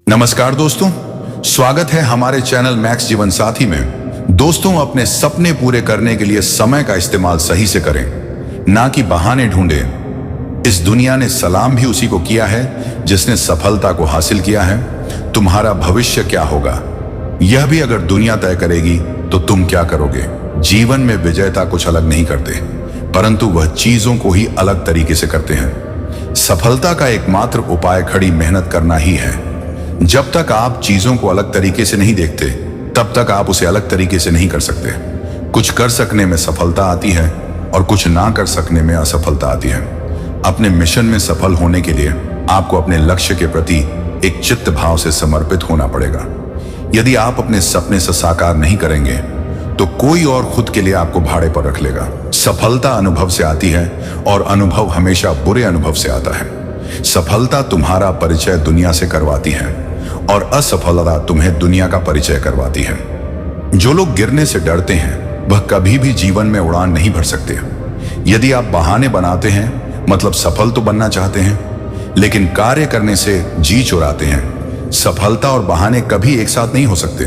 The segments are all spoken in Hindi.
नमस्कार दोस्तों, स्वागत है हमारे चैनल मैक्स जीवन साथी में। दोस्तों, अपने सपने पूरे करने के लिए समय का इस्तेमाल सही से करें, ना कि बहाने ढूंढें। इस दुनिया ने सलाम भी उसी को किया है जिसने सफलता को हासिल किया है। तुम्हारा भविष्य क्या होगा, यह भी अगर दुनिया तय करेगी तो तुम क्या करोगे। जीवन में विजेता कुछ अलग नहीं करते, परंतु वह चीजों को ही अलग तरीके से करते हैं। सफलता का एकमात्र उपाय खड़ी मेहनत करना ही है। जब तक आप चीजों को अलग तरीके से नहीं देखते, तब तक आप उसे अलग तरीके से नहीं कर सकते। कुछ कर सकने में सफलता आती है और कुछ ना कर सकने में असफलता आती है। अपने मिशन में सफल होने के लिए आपको अपने लक्ष्य के प्रति एक चित्त भाव से समर्पित होना पड़ेगा। यदि आप अपने सपने से साकार नहीं करेंगे तो कोई और खुद के लिए आपको भाड़े पर रख लेगा। सफलता अनुभव से आती है और अनुभव हमेशा बुरे अनुभव से आता है। सफलता तुम्हारा परिचय दुनिया से करवाती है और असफलता तुम्हें दुनिया का परिचय करवाती है। जो लोग गिरने से डरते हैं वह कभी भी जीवन में उड़ान नहीं भर सकते। यदि आप बहाने बनाते हैं, मतलब सफल तो बनना चाहते हैं लेकिन कार्य करने से जी चुराते हैं। सफलता और बहाने कभी एक साथ नहीं हो सकते।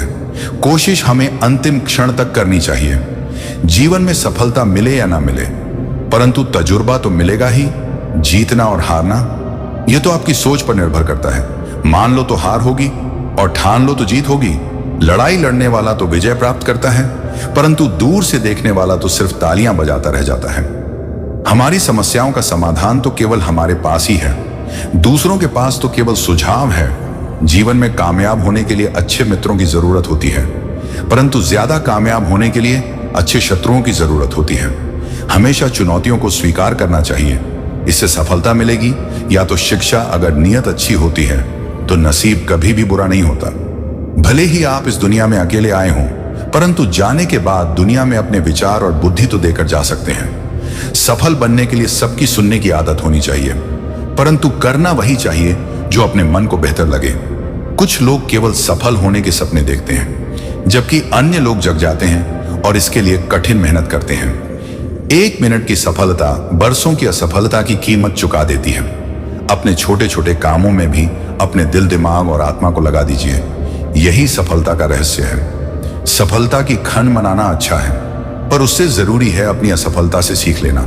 कोशिश हमें अंतिम क्षण तक करनी चाहिए। जीवन में सफलता मिले या ना मिले, परंतु तजुर्बा तो मिलेगा ही। जीतना और हारना यह तो आपकी सोच पर निर्भर करता है। मान लो तो हार होगी और ठान लो तो जीत होगी। लड़ाई लड़ने वाला तो विजय प्राप्त करता है, परंतु दूर से देखने वाला तो सिर्फ तालियां बजाता रह जाता है। हमारी समस्याओं का समाधान तो केवल हमारे पास ही है, दूसरों के पास तो केवल सुझाव है। जीवन में कामयाब होने के लिए अच्छे मित्रों की जरूरत होती है, परंतु ज्यादा कामयाब होने के लिए अच्छे शत्रुओं की जरूरत होती है। हमेशा चुनौतियों को स्वीकार करना चाहिए, इससे सफलता मिलेगी। या तो शिक्षा, अगर नियत अच्छी होती है तो नसीब कभी भी बुरा नहीं होता। भले ही आप इस दुनिया में अकेले आए हों, परंतु जाने के बाद दुनिया में अपने विचार और बुद्धि तो देकर जा सकते हैं। सफल बनने के लिए सबकी सुनने की आदत होनी चाहिए, परंतु करना वही चाहिए जो अपने मन को बेहतर लगे। कुछ लोग केवल सफल होने के सपने देखते हैं, जबकि अन्य लोग जग जाते हैं और इसके लिए कठिन मेहनत करते हैं। 1 मिनट की सफलता बरसों की असफलता की कीमत चुका देती है। अपने छोटे छोटे कामों में भी अपने दिल, दिमाग और आत्मा को लगा दीजिए। यही सफलता का रहस्य है। सफलता की क्षण मनाना अच्छा है, पर उससे जरूरी है अपनी असफलता से सीख लेना।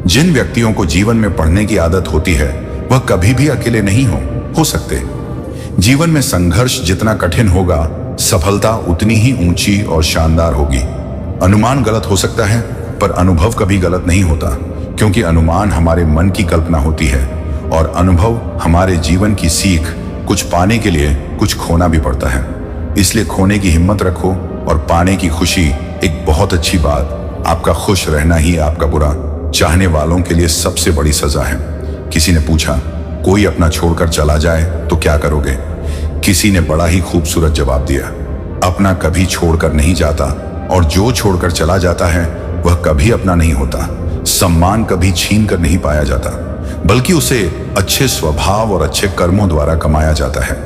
जिन व्यक्तियों को जीवन में पढ़ने की आदत होती है वह कभी भी अकेले नहीं हो सकते। जीवन में संघर्ष जितना कठिन होगा, सफलता उतनी ही ऊंची और शानदार होगी। अनुमान गलत हो सकता है, पर अनुभव कभी गलत नहीं होता, क्योंकि अनुमान हमारे मन की कल्पना होती है और अनुभव हमारे जीवन की सीख। कुछ पाने के लिए कुछ खोना भी पड़ता है, इसलिए खोने की हिम्मत रखो और पाने की खुशी एक बहुत अच्छी बात। आपका खुश रहना ही आपका बुरा चाहने वालों के लिए सबसे बड़ी सजा है। किसी ने पूछा, कोई अपना छोड़कर चला जाए तो क्या करोगे? किसी ने बड़ा ही खूबसूरत जवाब दिया, अपना कभी छोड़कर नहीं जाता, और जो छोड़कर चला जाता है वह कभी अपना नहीं होता। सम्मान कभी छीन कर नहीं पाया जाता, बल्कि उसे अच्छे स्वभाव और अच्छे कर्मों द्वारा कमाया जाता है।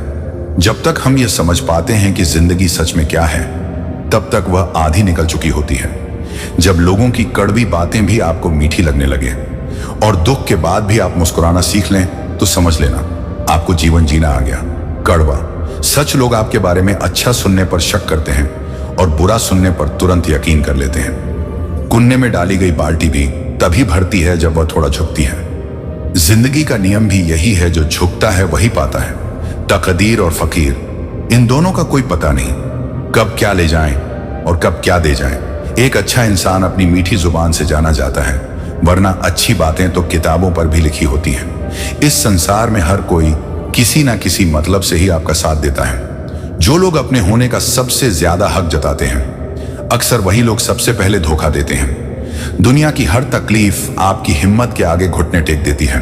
जब तक हम ये समझ पाते हैं कि जिंदगी सच में क्या है, तब तक वह आधी निकल चुकी होती है। जब लोगों की कड़वी बातें भी आपको मीठी लगने लगे और दुख के बाद भी आप मुस्कुराना सीख लें, तो समझ लेना आपको जीवन जीना आ गया। कड़वा सच लोग आपके बारे में अच्छा सुनने पर शक करते हैं और बुरा सुनने पर तुरंत यकीन कर लेते हैं। कुन्ने में डाली गई बाल्टी भी तभी भरती है जब वह थोड़ा झुकती है। जिंदगी का नियम भी यही है, जो झुकता है वही पाता है। तकदीर और फकीर, इन दोनों का कोई पता नहीं, कब क्या ले जाएं और कब क्या दे जाएं। एक अच्छा इंसान अपनी मीठी जुबान से जाना जाता है, वरना अच्छी बातें तो किताबों पर भी लिखी होती हैं। इस संसार में हर कोई किसी ना किसी मतलब से ही आपका साथ देता है। जो लोग अपने होने का सबसे ज्यादा हक जताते हैं, अक्सर वही लोग सबसे पहले धोखा देते हैं। दुनिया की हर तकलीफ आपकी हिम्मत के आगे घुटने टेक देती है।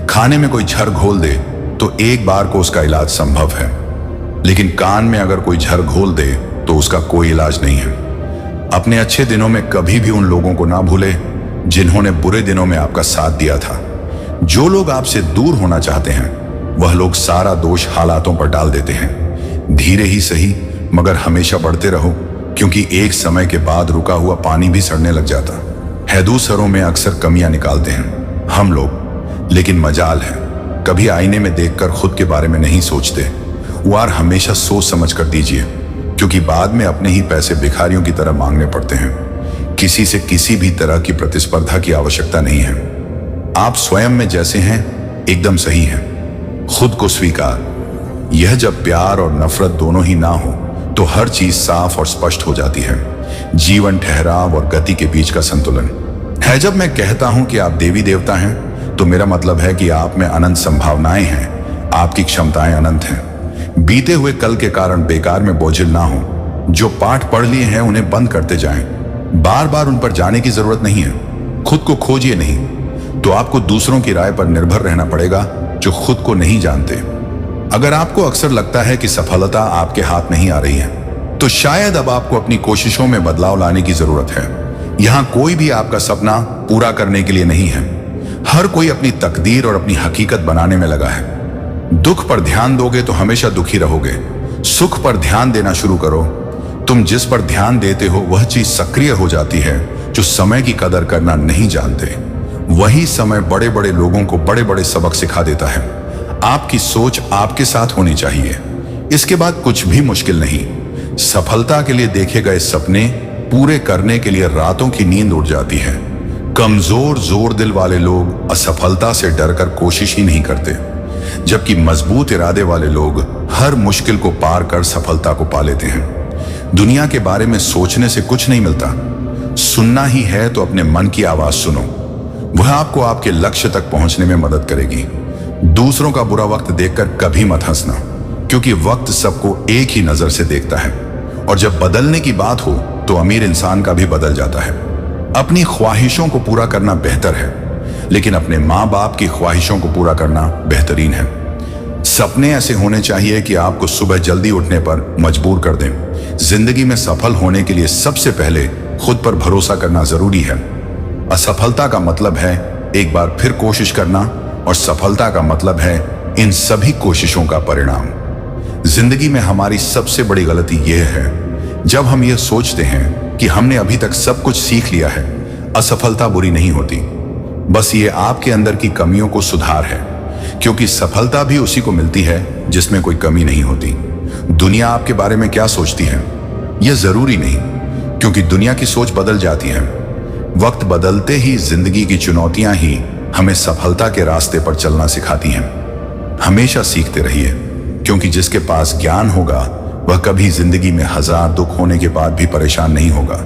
खाने में कोई झर घोल दे तो एक बार को उसका इलाज संभव है, लेकिन कान में अगर कोई झर घोल दे तो उसका कोई इलाज नहीं है। अपने अच्छे दिनों में कभी भी उन लोगों को ना भूले जिन्होंने बुरे दिनों में आपका साथ दिया था। जो लोग आपसे दूर होना चाहते हैं, वह लोग सारा दोष हालातों पर डाल देते हैं। धीरे ही सही, मगर हमेशा बढ़ते रहो, क्योंकि एक समय के बाद रुका हुआ पानी भी सड़ने लग जाता है। दूसरों में अक्सर कमियां निकालते हैं हम लोग, लेकिन मजाल है कभी आईने में देखकर खुद के बारे में नहीं सोचते। उपहार हमेशा सोच समझ कर दीजिए, क्योंकि बाद में अपने ही पैसे भिखारियों की तरह मांगने पड़ते हैं। किसी से किसी भी तरह की प्रतिस्पर्धा की आवश्यकता नहीं है। आप स्वयं में जैसे हैं एकदम सही हैं। खुद को स्वीकार। यह जब प्यार और नफरत दोनों ही ना हो तो हर चीज साफ और स्पष्ट हो जाती है। जीवन ठहराव और गति के बीच का संतुलन है। जब मैं कहता हूं कि आप देवी देवता हैं तो मेरा मतलब है कि आप में अनंत संभावनाएं हैं, आपकी क्षमताएं अनंत हैं। बीते हुए कल के कारण बेकार में बोझिल ना हो। जो पाठ पढ़ लिए हैं उन्हें बंद करते जाएं। बार बार उन पर जाने की जरूरत नहीं है। खुद को खोजिए नहीं तो आपको दूसरों की राय पर निर्भर रहना पड़ेगा जो खुद को नहीं जानते। अगर आपको अक्सर लगता है कि सफलता आपके हाथ नहीं आ रही है तो शायद अब आपको अपनी कोशिशों में बदलाव लाने की जरूरत है। यहां कोई भी आपका सपना पूरा करने के लिए नहीं है। हर कोई अपनी तकदीर और अपनी हकीकत बनाने में लगा है। दुख पर ध्यान दोगे तो हमेशा दुखी रहोगे। सुख पर ध्यान देना शुरू करो। तुम जिस पर ध्यान देते हो वह चीज सक्रिय हो जाती है। जो समय की कदर करना नहीं जानते, वही समय बड़े बड़े लोगों को बड़े बड़े सबक सिखा देता है। आपकी सोच आपके साथ होनी चाहिए। इसके बाद कुछ भी मुश्किल नहीं। सफलता के लिए देखे गए सपने पूरे करने के लिए रातों की नींद उड़ जाती है। कमजोर जोर दिल वाले लोग असफलता से डरकर कोशिश ही नहीं करते, जबकि मजबूत इरादे वाले लोग हर मुश्किल को पार कर सफलता को पा लेते हैं। दुनिया के बारे में सोचने से कुछ नहीं मिलता। सुनना ही है तो अपने मन की आवाज सुनो। वह आपको आपके लक्ष्य तक पहुंचने में मदद करेगी। दूसरों का बुरा वक्त देखकर कभी मत हंसना, क्योंकि वक्त सबको एक ही नजर से देखता है। और जब बदलने की बात हो तो अमीर इंसान का भी बदल जाता है। अपनी ख्वाहिशों को पूरा करना बेहतर है, लेकिन अपने माँ बाप की ख्वाहिशों को पूरा करना बेहतरीन है। सपने ऐसे होने चाहिए कि आपको सुबह जल्दी उठने पर मजबूर कर दें। जिंदगी में सफल होने के लिए सबसे पहले खुद पर भरोसा करना जरूरी है। असफलता का मतलब है एक बार फिर कोशिश करना, और सफलता का मतलब है इन सभी कोशिशों का परिणाम। जिंदगी में हमारी सबसे बड़ी गलती यह है जब हम यह सोचते हैं कि हमने अभी तक सब कुछ सीख लिया है। असफलता बुरी नहीं होती, बस ये आपके अंदर की कमियों को सुधार है, क्योंकि सफलता भी उसी को मिलती है जिसमें कोई कमी नहीं होती। दुनिया आपके बारे में क्या सोचती है यह जरूरी नहीं, क्योंकि दुनिया की सोच बदल जाती है। वक्त बदलते ही जिंदगी की चुनौतियां ही हमें सफलता के रास्ते पर चलना सिखाती हैं। हमेशा सीखते रहिए, क्योंकि जिसके पास ज्ञान होगा वह कभी जिंदगी में हजार दुख होने के बाद भी परेशान नहीं होगा।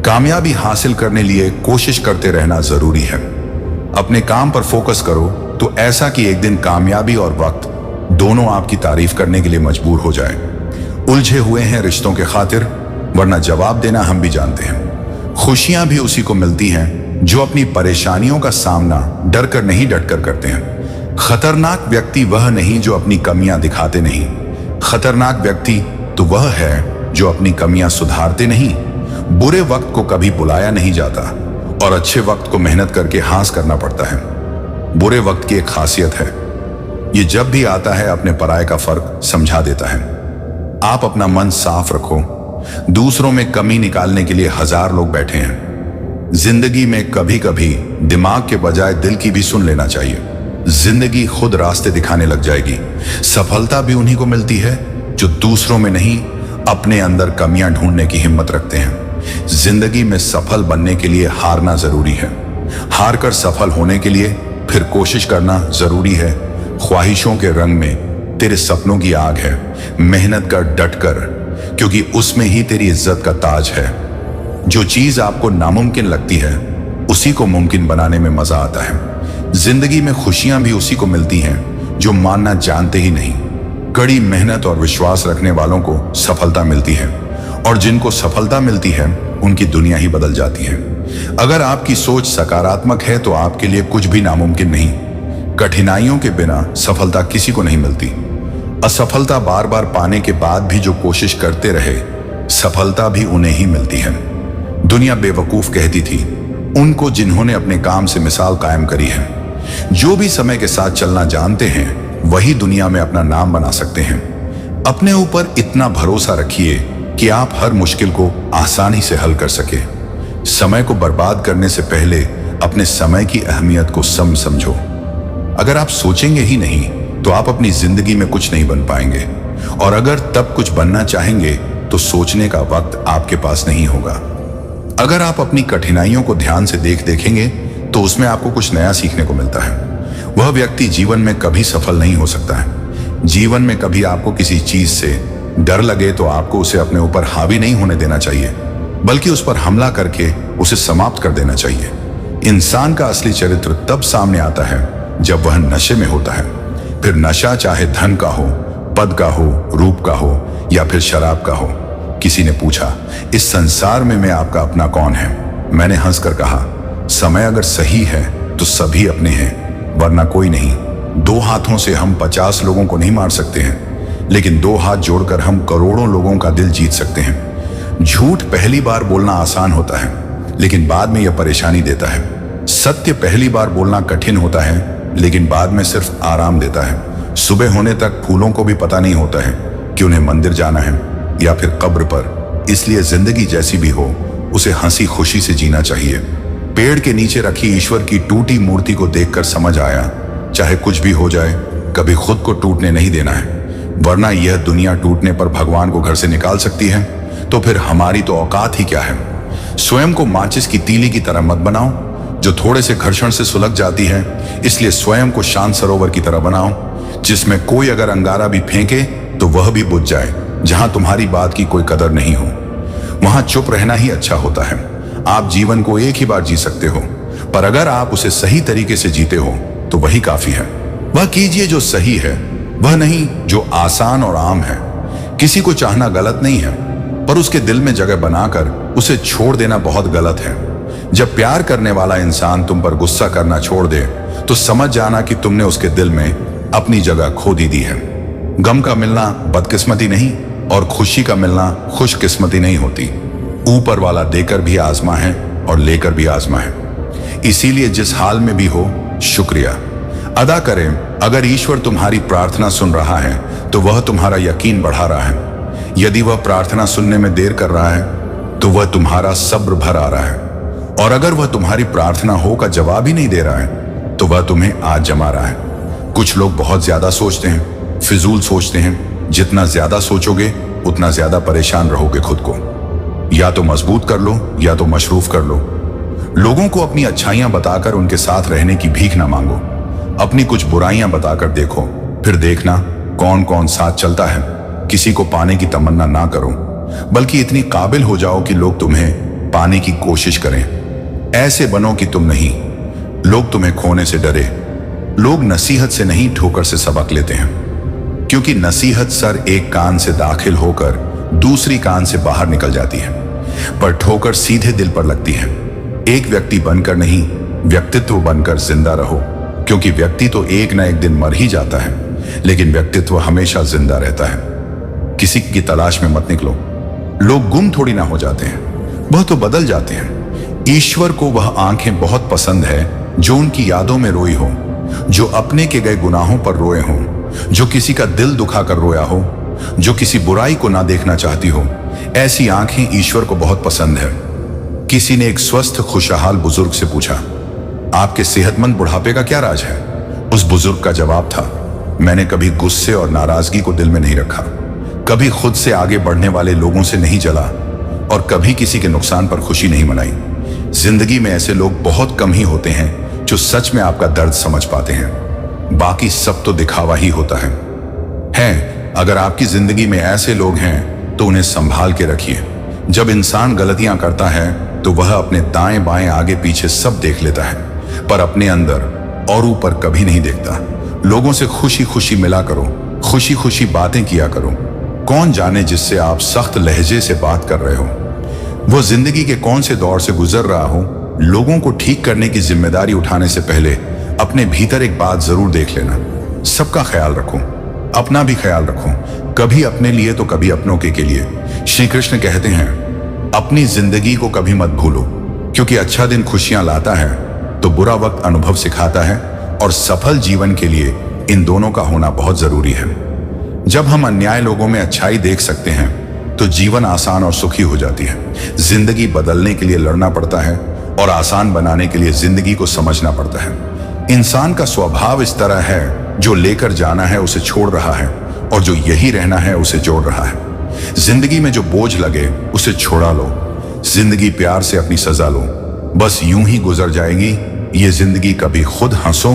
कामयाबी हासिल करने लिए कोशिश करते रहना जरूरी है। अपने काम पर फोकस करो तो ऐसा कि एक दिन कामयाबी और वक्त दोनों आपकी तारीफ करने के लिए मजबूर हो जाए। उलझे हुए हैं रिश्तों के खातिर, वरना जवाब देना हम भी जानते हैं। खुशियां भी उसी को मिलती हैं जो अपनी परेशानियों का सामना डर कर नहीं डट कर करते हैं। खतरनाक व्यक्ति वह नहीं जो अपनी कमियां दिखाते नहीं। खतरनाक व्यक्ति तो वह है जो अपनी कमियां सुधारते नहीं। बुरे वक्त को कभी बुलाया नहीं जाता और अच्छे वक्त को मेहनत करके हास करना पड़ता है। बुरे वक्त की एक खासियत है, ये जब भी आता है अपने पराये का फर्क समझा देता है। आप अपना मन साफ रखो। दूसरों में कमी निकालने के लिए हजार लोग बैठे हैं। जिंदगी में कभी कभी दिमाग के बजाय दिल की भी सुन लेना चाहिए। जिंदगी खुद रास्ते दिखाने लग जाएगी। सफलता भी उन्हीं को मिलती है जो दूसरों में नहीं, अपने अंदर कमियां ढूंढने की हिम्मत रखते हैं। जिंदगी में सफल बनने के लिए हारना जरूरी है। हार कर सफल होने के लिए फिर कोशिश करना जरूरी है। ख्वाहिशों के रंग में तेरे सपनों की आग है। मेहनत कर, डट कर, क्योंकि उसमें ही तेरी इज्जत का ताज है। जो चीज आपको नामुमकिन लगती है उसी को मुमकिन बनाने में मजा आता है। जिंदगी में खुशियां भी उसी को मिलती हैं जो मानना जानते ही नहीं। कड़ी मेहनत और विश्वास रखने वालों को सफलता मिलती है, और जिनको सफलता मिलती है उनकी दुनिया ही बदल जाती है। अगर आपकी सोच सकारात्मक है तो आपके लिए कुछ भी नामुमकिन नहीं। कठिनाइयों के बिना सफलता किसी को नहीं मिलती। असफलता बार बार पाने के बाद भी जो कोशिश करते रहे, सफलता भी उन्हें ही मिलती है। दुनिया बेवकूफ कहती थी उनको जिन्होंने अपने काम से मिसाल कायम करी है। जो भी समय के साथ चलना जानते हैं वही दुनिया में अपना नाम बना सकते हैं। अपने ऊपर इतना भरोसा रखिए कि आप हर मुश्किल को आसानी से हल कर सके। समय को बर्बाद करने से पहले अपने समय की अहमियत को समझो। अगर आप सोचेंगे ही नहीं तो आप अपनी जिंदगी में कुछ नहीं बन पाएंगे। और अगर तब कुछ बनना चाहेंगे तो सोचने का वक्त आपके पास नहीं होगा। अगर आप अपनी कठिनाइयों को ध्यान से देखेंगे तो उसमें आपको कुछ नया सीखने को मिलता है। वह व्यक्ति जीवन में कभी सफल नहीं हो सकता है। जीवन में कभी आपको किसी चीज से डर लगे तो आपको उसे अपने ऊपर हावी नहीं होने देना चाहिए, बल्कि उस पर हमला करके उसे समाप्त कर देना चाहिए। इंसान का असली चरित्र तब सामने आता है जब वह नशे में होता है। फिर नशा चाहे धन का हो, पद का हो, रूप का हो या फिर शराब का हो। किसी ने पूछा, इस संसार में मैं आपका अपना कौन है? मैंने हंसकर कहा, समय अगर सही है तो सभी अपने हैं, वरना कोई नहीं। 2 हाथों से हम 50 लोगों को नहीं मार सकते हैं, लेकिन 2 हाथ जोड़कर हम करोड़ों लोगों का दिल जीत सकते हैं। झूठ पहली बार बोलना आसान होता है, लेकिन बाद में यह परेशानी देता है। सत्य पहली बार बोलना कठिन होता है, लेकिन बाद में सिर्फ आराम देता है। सुबह होने तक फूलों को भी पता नहीं होता है कि उन्हें मंदिर जाना है या फिर कब्र पर। इसलिए जिंदगी जैसी भी हो, उसे हंसी खुशी से जीना चाहिए। पेड़ के नीचे रखी ईश्वर की टूटी मूर्ति को देखकर समझ आया, चाहे कुछ भी हो जाए, कभी खुद को टूटने नहीं देना है, वरना यह दुनिया टूटने पर भगवान को घर से निकाल सकती है। तो फिर हमारी तो औकात ही क्या है। स्वयं को माचिस की तीली की तरह मत बनाओ जो थोड़े से घर्षण से सुलग जाती है। इसलिए स्वयं को शांत सरोवर की तरह बनाओ, जिसमें कोई अगर अंगारा भी फेंके तो वह भी बुझ जाए। जहां तुम्हारी बात की कोई कदर नहीं हो, वहां चुप रहना ही अच्छा होता है। आप जीवन को एक ही बार जी सकते हो, पर अगर आप उसे सही तरीके से जीते हो तो वही काफी है। वह कीजिए जो सही है, वह नहीं जो आसान और आम है। किसी को चाहना गलत नहीं है, पर उसके दिल में जगह बनाकर उसे छोड़ देना बहुत गलत है। जब प्यार करने वाला इंसान तुम पर गुस्सा करना छोड़ दे तो समझ जाना कि तुमने उसके दिल में अपनी जगह खो दी है। गम का मिलना बदकिस्मती नहीं और खुशी का मिलना खुशकिस्मती नहीं होती। ऊपर वाला देकर भी आजमा है और लेकर भी आजमा है। इसीलिए जिस हाल में भी हो, शुक्रिया अदा करें। अगर ईश्वर तुम्हारी प्रार्थना सुन रहा है तो वह तुम्हारा यकीन बढ़ा रहा है। यदि वह प्रार्थना सुनने में देर कर रहा है तो वह तुम्हारा सब्र भर आ रहा है। और अगर वह तुम्हारी प्रार्थना हो का जवाब ही नहीं दे रहा है तो वह तुम्हें आज जमा रहा है। कुछ लोग बहुत ज्यादा सोचते हैं, फिजूल सोचते हैं। जितना ज्यादा सोचोगे उतना ज्यादा परेशान रहोगे खुद को। या तो मजबूत कर लो या तो मशरूफ कर लो। लोगों को अपनी अच्छाइयां बताकर उनके साथ रहने की भीख ना मांगो। अपनी कुछ बुराइयां बताकर देखो, फिर देखना कौन कौन साथ चलता है। किसी को पाने की तमन्ना ना करो, बल्कि इतनी काबिल हो जाओ कि लोग तुम्हें पाने की कोशिश करें। ऐसे बनो कि तुम नहीं, लोग तुम्हें खोने से डरे। लोग नसीहत से नहीं ठोकर से सबक लेते हैं, क्योंकि नसीहत सर एक कान से दाखिल होकर दूसरी कान से बाहर निकल जाती है, पर ठोकर सीधे दिल पर लगती है। एक व्यक्ति बनकर नहीं, व्यक्तित्व बनकर जिंदा रहो, क्योंकि व्यक्ति तो एक ना एक दिन मर ही जाता है, लेकिन व्यक्तित्व हमेशा जिंदा रहता है। किसी की तलाश में मत निकलो। लोग गुम थोड़ी ना हो जाते हैं, वह तो बदल जाते हैं। ईश्वर को वह आंखें बहुत पसंद है जो उनकी यादों में रोई हो, जो अपने के गए गुनाहों पर रोए हो, जो किसी का दिल दुखाकर रोया हो, जो किसी बुराई को ना देखना चाहती हो। ऐसी आंखें ईश्वर को बहुत पसंद है। किसी ने एक स्वस्थ खुशहाल बुजुर्ग से पूछा, आपके सेहतमंद बुढ़ापे का क्या राज है? उस बुजुर्ग का जवाब था, मैंने कभी गुस्से और नाराजगी को दिल में नहीं रखा, कभी खुद से आगे बढ़ने वाले लोगों से नहीं जला और कभी किसी के नुकसान पर खुशी नहीं मनाई। जिंदगी में ऐसे लोग बहुत कम ही होते हैं जो सच में आपका दर्द समझ पाते हैं। बाकी सब तो दिखावा ही होता है। अगर आपकी जिंदगी में ऐसे लोग हैं तो उन्हें संभाल के रखिए। जब इंसान गलतियां करता है तो वह अपने दाएं बाएं आगे पीछे सब देख लेता है, पर अपने अंदर और ऊपर कभी नहीं देखता। लोगों से खुशी खुशी मिला करो, खुशी खुशी बातें किया करो। कौन जाने जिससे आप सख्त लहजे से बात कर रहे हो, वो जिंदगी के कौन से दौर से गुजर रहा हो। लोगों को ठीक करने की जिम्मेदारी उठाने से पहले अपने भीतर एक बात जरूर देख लेना। सबका ख्याल रखो, अपना भी ख्याल रखो, कभी अपने लिए तो कभी अपनों के लिए। श्री कृष्ण कहते हैं, अपनी जिंदगी को कभी मत भूलो, क्योंकि अच्छा दिन खुशियां लाता है तो बुरा वक्त अनुभव सिखाता है, और सफल जीवन के लिए इन दोनों का होना बहुत जरूरी है। जब हम अन्याय लोगों में अच्छाई देख सकते हैं तो जीवन आसान और सुखी हो जाती है। जिंदगी बदलने के लिए लड़ना पड़ता है और आसान बनाने के लिए जिंदगी को समझना पड़ता है। इंसान का स्वभाव इस तरह है, जो लेकर जाना है उसे छोड़ रहा है और जो यही रहना है उसे जोड़ रहा है। जिंदगी में जो बोझ लगे उसे छोड़ा लो। जिंदगी प्यार से अपनी सजा लो। बस यूं ही गुजर जाएगी ये जिंदगी। कभी खुद हंसो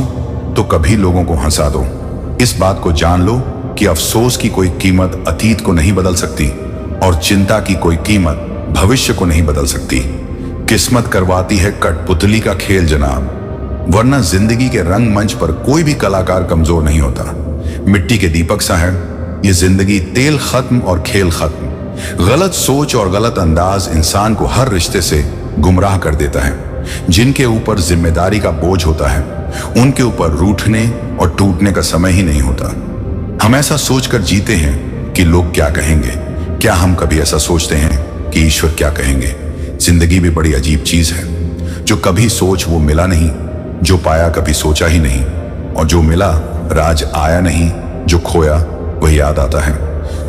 तो कभी लोगों को हंसा दो। इस बात को जान लो कि अफसोस की कोई कीमत अतीत को नहीं बदल सकती और चिंता की कोई कीमत भविष्य को नहीं बदल सकती। किस्मत करवाती है कठपुतली का खेल जनाब, वरना जिंदगी के रंगमंच पर कोई भी कलाकार कमजोर नहीं होता। मिट्टी के दीपक सा है ये जिंदगी, तेल खत्म और खेल खत्म। गलत सोच और गलत अंदाज इंसान को हर रिश्ते से गुमराह कर देता है। जिनके ऊपर जिम्मेदारी का बोझ होता है उनके ऊपर रूठने और टूटने का समय ही नहीं होता। हम ऐसा सोचकर जीते हैं कि लोग क्या कहेंगे। क्या हम कभी ऐसा सोचते हैं कि ईश्वर क्या कहेंगे? जिंदगी भी बड़ी अजीब चीज है। जो कभी सोच वो मिला नहीं, जो पाया कभी सोचा ही नहीं, और जो मिला राज आया नहीं, जो खोया वह याद आता है,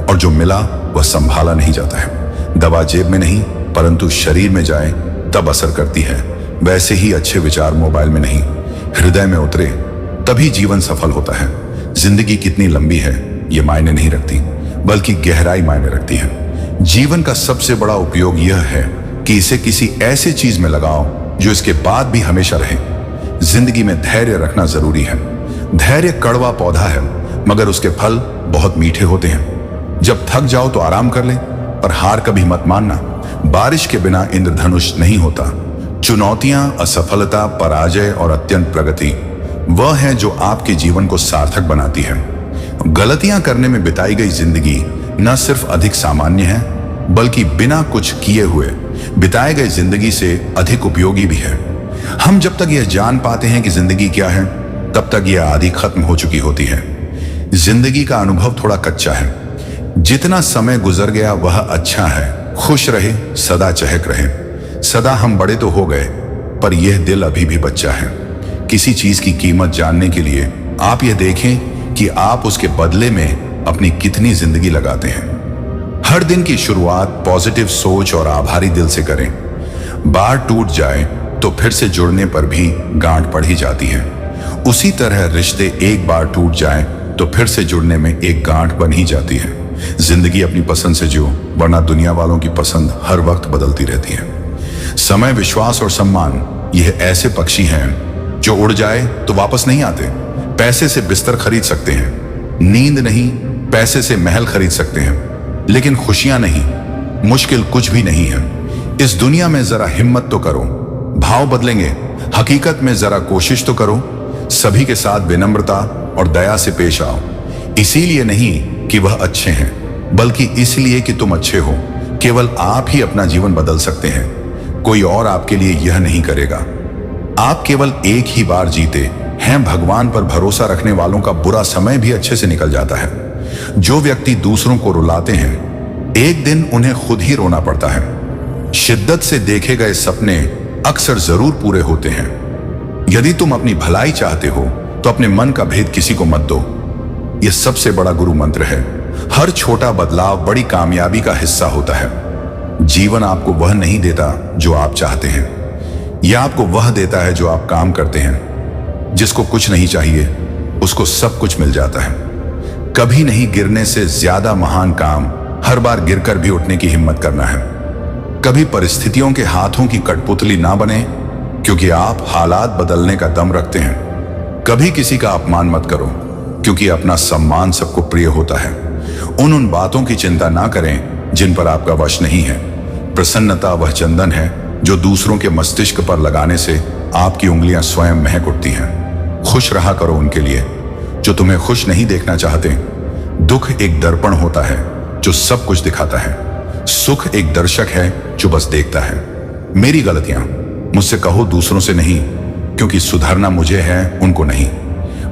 और जो मिला वह संभाला नहीं जाता है। दवा जेब में नहीं परंतु शरीर में जाए तब असर करती है। वैसे ही अच्छे विचार मोबाइल में नहीं हृदय में उतरे तभी जीवन सफल होता है। जिंदगी कितनी लंबी है ये मायने नहीं रखती, बल्कि गहराई मायने रखती है। जीवन का सबसे बड़ा उपयोग यह है कि इसे किसी ऐसे चीज में लगाओ जो इसके बाद भी हमेशा रहे। जिंदगी में धैर्य रखना जरूरी है। धैर्य कड़वा पौधा है मगर उसके फल बहुत मीठे होते हैं। जब थक जाओ तो आराम कर ले, पर हार कभी मत मानना। बारिश के बिना इंद्रधनुष नहीं होता। चुनौतियां, असफलता, पराजय और अत्यंत प्रगति वह है जो आपके जीवन को सार्थक बनाती है। गलतियां करने में बिताई गई जिंदगी न सिर्फ अधिक सामान्य है बल्कि बिना कुछ किए हुए बिताए गए जिंदगी से अधिक उपयोगी भी है। हम जब तक यह जान पाते हैं कि जिंदगी क्या है तब तक यह आधी खत्म हो चुकी होती है। जिंदगी का अनुभव थोड़ा कच्चा है। जितना समय गुजर गया वह अच्छा है। खुश रहे, सदा चहक रहे। सदा हम बड़े तो हो गए पर यह दिल अभी भी बच्चा है। किसी चीज की कीमत जानने के लिए आप यह देखें कि आप उसके बदले में अपनी कितनी जिंदगी लगाते हैं। हर दिन की शुरुआत पॉजिटिव सोच और आभारी दिल से करें। बार टूट जाए तो फिर से जुड़ने पर भी गांठ पड़ ही जाती है। उसी तरह रिश्ते एक बार टूट जाए तो फिर से जुड़ने में एक गांठ बन ही जाती है। जिंदगी अपनी पसंद से जियो, वरना दुनिया वालों की पसंद हर वक्त बदलती रहती है। समय, विश्वास और सम्मान यह ऐसे पक्षी हैं जो उड़ जाए तो वापस नहीं आते। पैसे से बिस्तर खरीद सकते हैं, नींद नहीं पैसे से महल खरीद सकते हैं, लेकिन खुशियां नहीं, मुश्किल कुछ भी नहीं है। इस दुनिया में जरा हिम्मत तो करो, भाव बदलेंगे। हकीकत में जरा कोशिश तो करो। सभी के साथ विनम्रता और दया से पेश आओ। इसीलिए नहीं कि वह अच्छे हैं, बल्कि इसलिए कि तुम अच्छे हो। केवल आप ही अपना जीवन बदल सकते हैं, कोई और आपके लिए यह नहीं करेगा। आप केवल एक ही बार जीते हैं। भगवान पर भरोसा रखने वालों का बुरा समय भी अच्छे से निकल जाता है। जो व्यक्ति दूसरों को रुलाते हैं एक दिन उन्हें खुद ही रोना पड़ता है। शिद्दत से देखे गए सपने अक्सर जरूर पूरे होते हैं। यदि तुम अपनी भलाई चाहते हो तो अपने मन का भेद किसी को मत दो। यह सबसे बड़ा गुरु मंत्र है। हर छोटा बदलाव बड़ी कामयाबी का हिस्सा होता है। जीवन आपको वह नहीं देता जो आप चाहते हैं, यह आपको वह देता है जो आप काम करते हैं। जिसको कुछ नहीं चाहिए उसको सब कुछ मिल जाता है। कभी नहीं गिरने से ज्यादा महान काम हर बार गिरकर भी उठने की हिम्मत करना है। कभी परिस्थितियों के हाथों की कठपुतली ना बने, क्योंकि आप हालात बदलने का दम रखते हैं। कभी किसी का अपमान मत करो, क्योंकि अपना सम्मान सबको प्रिय होता है। उन बातों की चिंता ना करें जिन पर आपका वश नहीं है। प्रसन्नता वह चंदन है जो दूसरों के मस्तिष्क पर लगाने से आपकी उंगलियां स्वयं महक उठती हैं। खुश रहा करो उनके लिए जो तुम्हें खुश नहीं देखना चाहते। दुख एक दर्पण होता है जो सब कुछ दिखाता है। सुख एक दर्शक है जो बस देखता है। मेरी गलतियां मुझसे कहो, दूसरों से नहीं, क्योंकि सुधरना मुझे है, उनको नहीं।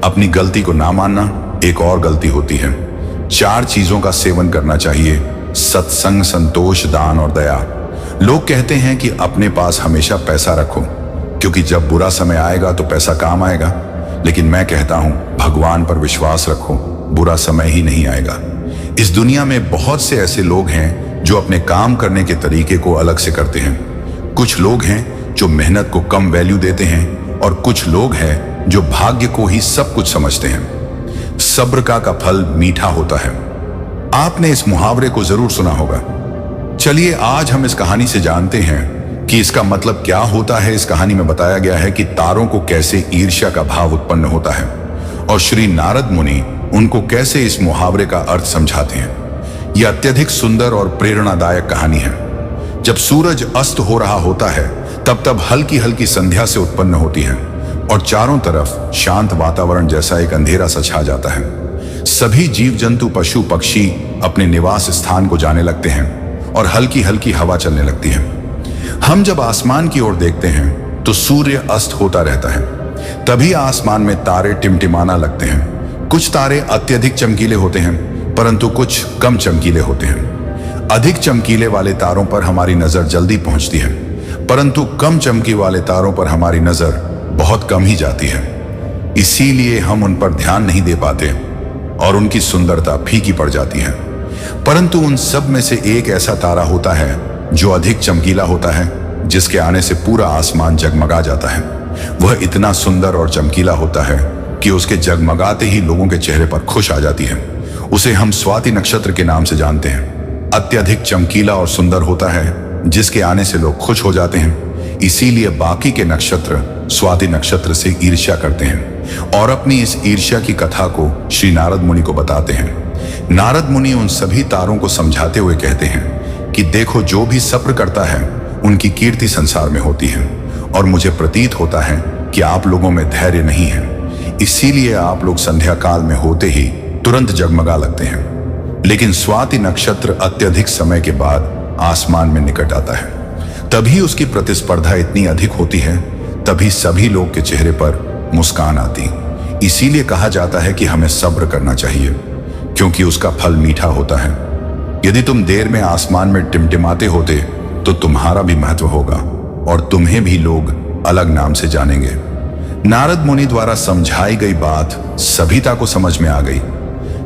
अपनी गलती को ना मानना एक और गलती होती है। 4 चीजों का सेवन करना चाहिए: सत्संग, संतोष, दान और दया। लोग कहते हैं कि अपने पास हमेशा पैसा रखो, क्योंकि जब बुरा समय आएगा तो पैसा काम आएगा। लेकिन मैं कहता हूं, भगवान पर विश्वास रखो, बुरा समय ही नहीं आएगा। इस दुनिया में बहुत से ऐसे लोग हैं जो अपने काम करने के तरीके को अलग से करते हैं। कुछ लोग हैं जो मेहनत को कम वैल्यू देते हैं और कुछ लोग हैं जो भाग्य को ही सब कुछ समझते हैं। सब्र का फल मीठा होता है। आपने इस मुहावरे को जरूर सुना होगा। चलिए आज हम इस कहानी से जानते हैं कि इसका मतलब क्या होता है। इस कहानी में बताया गया है कि तारों को कैसे ईर्ष्या का भाव उत्पन्न होता है और श्री नारद मुनि उनको कैसे इस मुहावरे का अर्थ समझाते हैं। यह अत्यधिक सुंदर और प्रेरणादायक कहानी है। जब सूरज अस्त हो रहा होता है तब हल्की हल्की संध्या से उत्पन्न होती है और चारों तरफ शांत वातावरण जैसा एक अंधेरा सा छा जाता है। सभी जीव जंतु पशु पक्षी अपने निवास स्थान को जाने लगते हैं और हल्की हल्की हवा चलने लगती है। हम जब आसमान की ओर देखते हैं तो सूर्य अस्त होता रहता है। तभी आसमान में तारे टिमटिमाना लगते हैं। कुछ तारे अत्यधिक चमकीले होते हैं परंतु कुछ कम चमकीले होते हैं। अधिक चमकीले वाले तारों पर हमारी नजर जल्दी पहुंचती है परंतु कम चमकी वाले तारों पर हमारी नजर बहुत कम ही जाती है। इसीलिए हम उन पर ध्यान नहीं दे पाते और उनकी सुंदरता फीकी पड़ जाती है। परंतु उन सब में से एक ऐसा तारा होता है जो अधिक चमकीला होता है, जिसके आने से पूरा आसमान जगमगा जाता है। वह इतना सुंदर और चमकीला होता है कि उसके जगमगाते ही लोगों के चेहरे पर खुश आ जाती है। उसे हम स्वाति नक्षत्र के नाम से जानते हैं। अत्यधिक चमकीला और सुंदर होता है जिसके आने से लोग खुश हो जाते हैं। इसीलिए बाकी के नक्षत्र स्वाति नक्षत्र से ईर्ष्या करते हैं और अपनी इस ईर्ष्या की कथा को श्री नारद मुनि को बताते हैं। नारद मुनि उन सभी तारों को समझाते हुए कहते हैं कि देखो, जो भी सब्र करता है उनकी कीर्ति संसार में होती है और मुझे प्रतीत होता है कि आप लोगों में धैर्य नहीं है। इसीलिए आप लोग संध्या काल में होते ही तुरंत जगमगा लगते हैं, लेकिन स्वाति नक्षत्र अत्यधिक समय के बाद आसमान में निकट आता है। तभी उसकी प्रतिस्पर्धा इतनी अधिक होती है, तभी सभी लोग के चेहरे पर मुस्कान आती। इसीलिए कहा जाता है कि हमें सब्र करना चाहिए क्योंकि उसका फल मीठा होता है। यदि तुम देर में आसमान में टिमटिमाते होते तो तुम्हारा भी महत्व होगा और तुम्हें भी लोग अलग नाम से जानेंगे। नारद मुनि द्वारा समझाई गई बात सभीता को समझ में आ गई।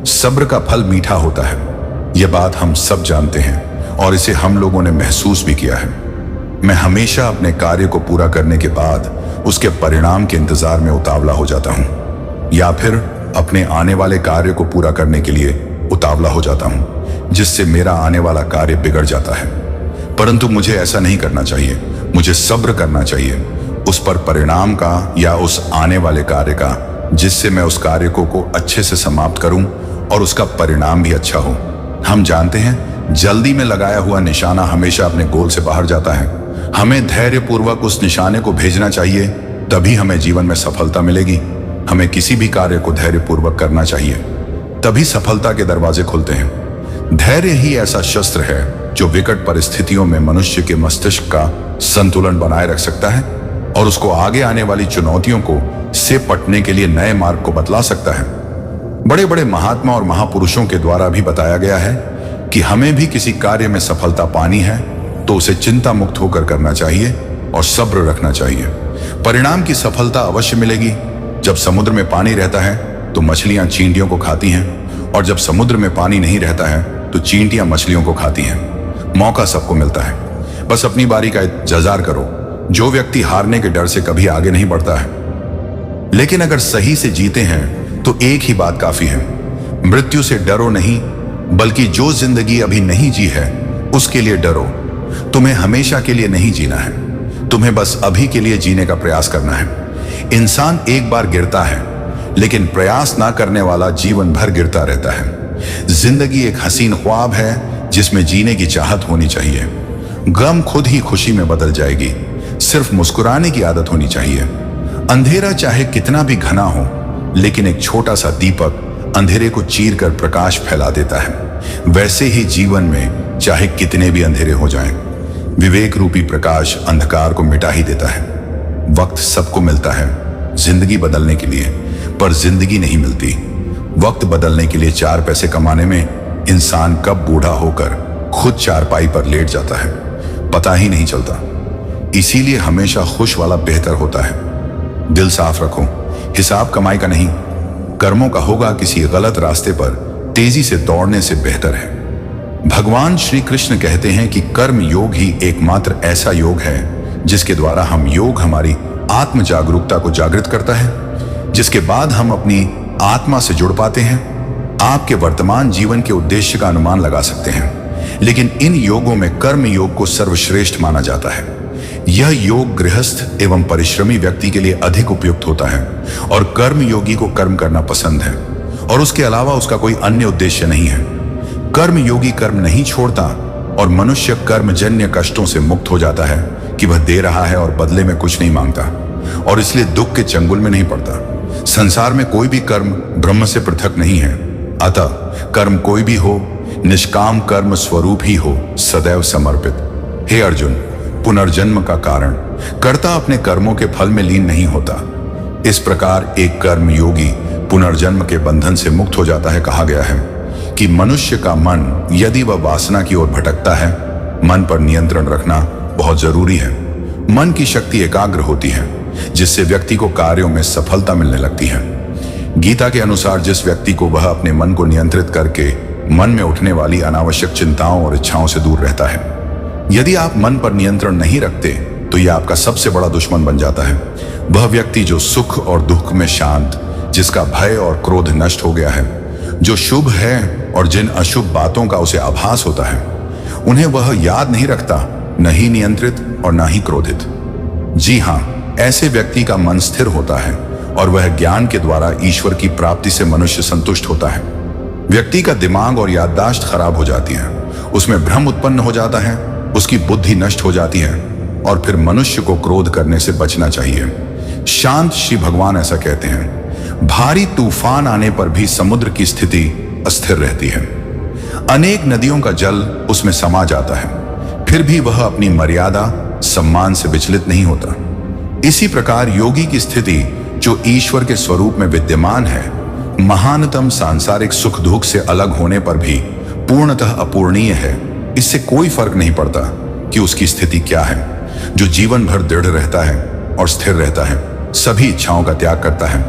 सब्र का फल मीठा होता है, यह बात हम सब जानते हैं और इसे हम लोगों ने महसूस भी किया है। मैं हमेशा अपने कार्य को पूरा करने के बाद उसके परिणाम के इंतजार में उतावला हो जाता हूं या फिर अपने आने वाले कार्य को पूरा करने के लिए उतावला हो जाता हूं, जिससे मेरा आने वाला कार्य बिगड़ जाता है। परंतु मुझे ऐसा नहीं करना चाहिए। मुझे सब्र करना चाहिए उस पर परिणाम का या उस आने वाले कार्य का, जिससे मैं उस कार्य को अच्छे से समाप्त करूं और उसका परिणाम भी अच्छा हो। हम जानते हैं जल्दी में लगाया हुआ निशाना हमेशा अपने गोल से बाहर जाता है। हमें धैर्यपूर्वक उस निशाने को भेजना चाहिए, तभी हमें जीवन में सफलता मिलेगी। हमें किसी भी कार्य को धैर्यपूर्वक करना चाहिए, तभी सफलता के दरवाजे खुलते हैं। धैर्य ही ऐसा शस्त्र है जो विकट परिस्थितियों में मनुष्य के मस्तिष्क का संतुलन बनाए रख सकता है और उसको आगे आने वाली चुनौतियों को से पटने के लिए नए मार्ग को बतला सकता है। बड़े बड़े महात्मा और महापुरुषों के द्वारा भी बताया गया है कि हमें भी किसी कार्य में सफलता पानी है तो उसे चिंता मुक्त होकर करना चाहिए और सब्र रखना चाहिए। परिणाम की सफलता अवश्य मिलेगी। जब समुद्र में पानी रहता है तो मछलियां चींटियों को खाती हैं और जब समुद्र में पानी नहीं रहता है तो चींटियां मछलियों को खाती हैं। मौका सबको मिलता है, बस अपनी बारी का इंतजार करो। जो व्यक्ति हारने के डर से कभी आगे नहीं बढ़ता है, लेकिन अगर सही से जीते हैं तो एक ही बात काफी है, मृत्यु से डरो नहीं, बल्कि जो जिंदगी अभी नहीं जी है उसके लिए डरो। तुम्हें हमेशा के लिए नहीं जीना है, तुम्हें बस अभी के लिए जीने का प्रयास करना है। इंसान एक बार गिरता है, लेकिन प्रयास ना करने वाला जीवन भर गिरता रहता है। जिंदगी एक हसीन ख्वाब है जिसमें जीने की चाहत होनी चाहिए। गम खुद ही खुशी में बदल जाएगी, सिर्फ मुस्कुराने की आदत होनी चाहिए। अंधेरा चाहे कितना भी घना हो, लेकिन एक छोटा सा दीपक अंधेरे को चीर कर प्रकाश फैला देता है। वैसे ही जीवन में चाहे कितने भी अंधेरे हो जाएं, विवेक रूपी प्रकाश अंधकार को मिटा ही देता है। वक्त सबको मिलता है जिंदगी बदलने के लिए, पर जिंदगी नहीं मिलती। वक्त बदलने के लिए 4 पैसे कमाने में इंसान कब बूढ़ा होकर खुद चारपाई पर लेट जाता है पता ही नहीं चलता। इसीलिए हमेशा खुश वाला बेहतर होता है। दिल साफ रखो, हिसाब कमाई का नहीं, कर्मों का होगा किसी गलत रास्ते पर तेजी से दौड़ने से बेहतर है। भगवान श्री कृष्ण कहते हैं कि कर्म योग ही एकमात्र ऐसा योग है जिसके द्वारा योग हमारी आत्म जागरूकता को जागृत करता है, जिसके बाद हम अपनी आत्मा से जुड़ पाते हैं, आपके वर्तमान जीवन के उद्देश्य का अनुमान लगा सकते हैं। लेकिन इन योगों में कर्म योग को सर्वश्रेष्ठ माना जाता है। यह योग गृहस्थ एवं परिश्रमी व्यक्ति के लिए अधिक उपयुक्त होता है और कर्म योगी को कर्म करना पसंद है और उसके अलावा उसका कोई अन्य उद्देश्य नहीं है। कर्म योगी कर्म नहीं छोड़ता और मनुष्य कर्मजन्य कष्टों से मुक्त हो जाता है कि वह दे रहा है और बदले में कुछ नहीं मांगता और इसलिए दुख के चंगुल में नहीं पड़ता। संसार में कोई भी कर्म ब्रह्म से पृथक नहीं है, अतः कर्म कोई भी हो, निष्काम कर्म स्वरूप ही हो, सदैव समर्पित। हे अर्जुन, पुनर्जन्म का कारण कर्ता अपने कर्मों के फल में लीन नहीं होता। इस प्रकार एक कर्म योगी पुनर्जन्म के बंधन से मुक्त हो जाता है। कहा गया है कि मनुष्य का मन यदि वह वासना की ओर भटकता है, मन पर नियंत्रण रखना बहुत जरूरी है। मन की शक्ति एकाग्र होती है, जिससे व्यक्ति को कार्यों में सफलता मिलने लगती है। गीता के अनुसार जिस व्यक्ति को वह अपने मन को नियंत्रित करके मन में उठने वाली अनावश्यक चिंताओं और इच्छाओं से दूर रहता है। यदि आप मन पर नियंत्रण नहीं रखते तो यह आपका सबसे बड़ा दुश्मन बन जाता है। वह व्यक्ति जो सुख और दुख में शांत, जिसका भय और क्रोध नष्ट हो गया है, जो शुभ है और जिन अशुभ बातों का उसे आभास होता है, उन्हें वह याद नहीं रखता, न ही नियंत्रित और न ही क्रोधित। जी हाँ, ऐसे व्यक्ति का मन स्थिर होता है और वह ज्ञान के द्वारा ईश्वर की प्राप्ति से मनुष्य संतुष्ट होता है। व्यक्ति का दिमाग और याददाश्त खराब हो जाती है, उसमें भ्रम उत्पन्न हो जाता है, उसकी बुद्धि नष्ट हो जाती है और फिर मनुष्य को क्रोध करने से बचना चाहिए। शांत श्री भगवान ऐसा कहते हैं, भारी तूफान आने पर भी समुद्र की स्थिति अस्थिर रहती है। अनेक नदियों का जल उसमें समा जाता है, फिर भी वह अपनी मर्यादा सम्मान से विचलित नहीं होता। इसी प्रकार योगी की स्थिति जो ईश्वर के स्वरूप में विद्यमान है, महानतम सांसारिक सुख दुख से अलग होने पर भी पूर्णतः अपूर्णीय है। इससे कोई फर्क नहीं पड़ता कि उसकी स्थिति क्या है। जो जीवन भर दृढ़ रहता है और स्थिर रहता है, सभी इच्छाओं का त्याग करता है,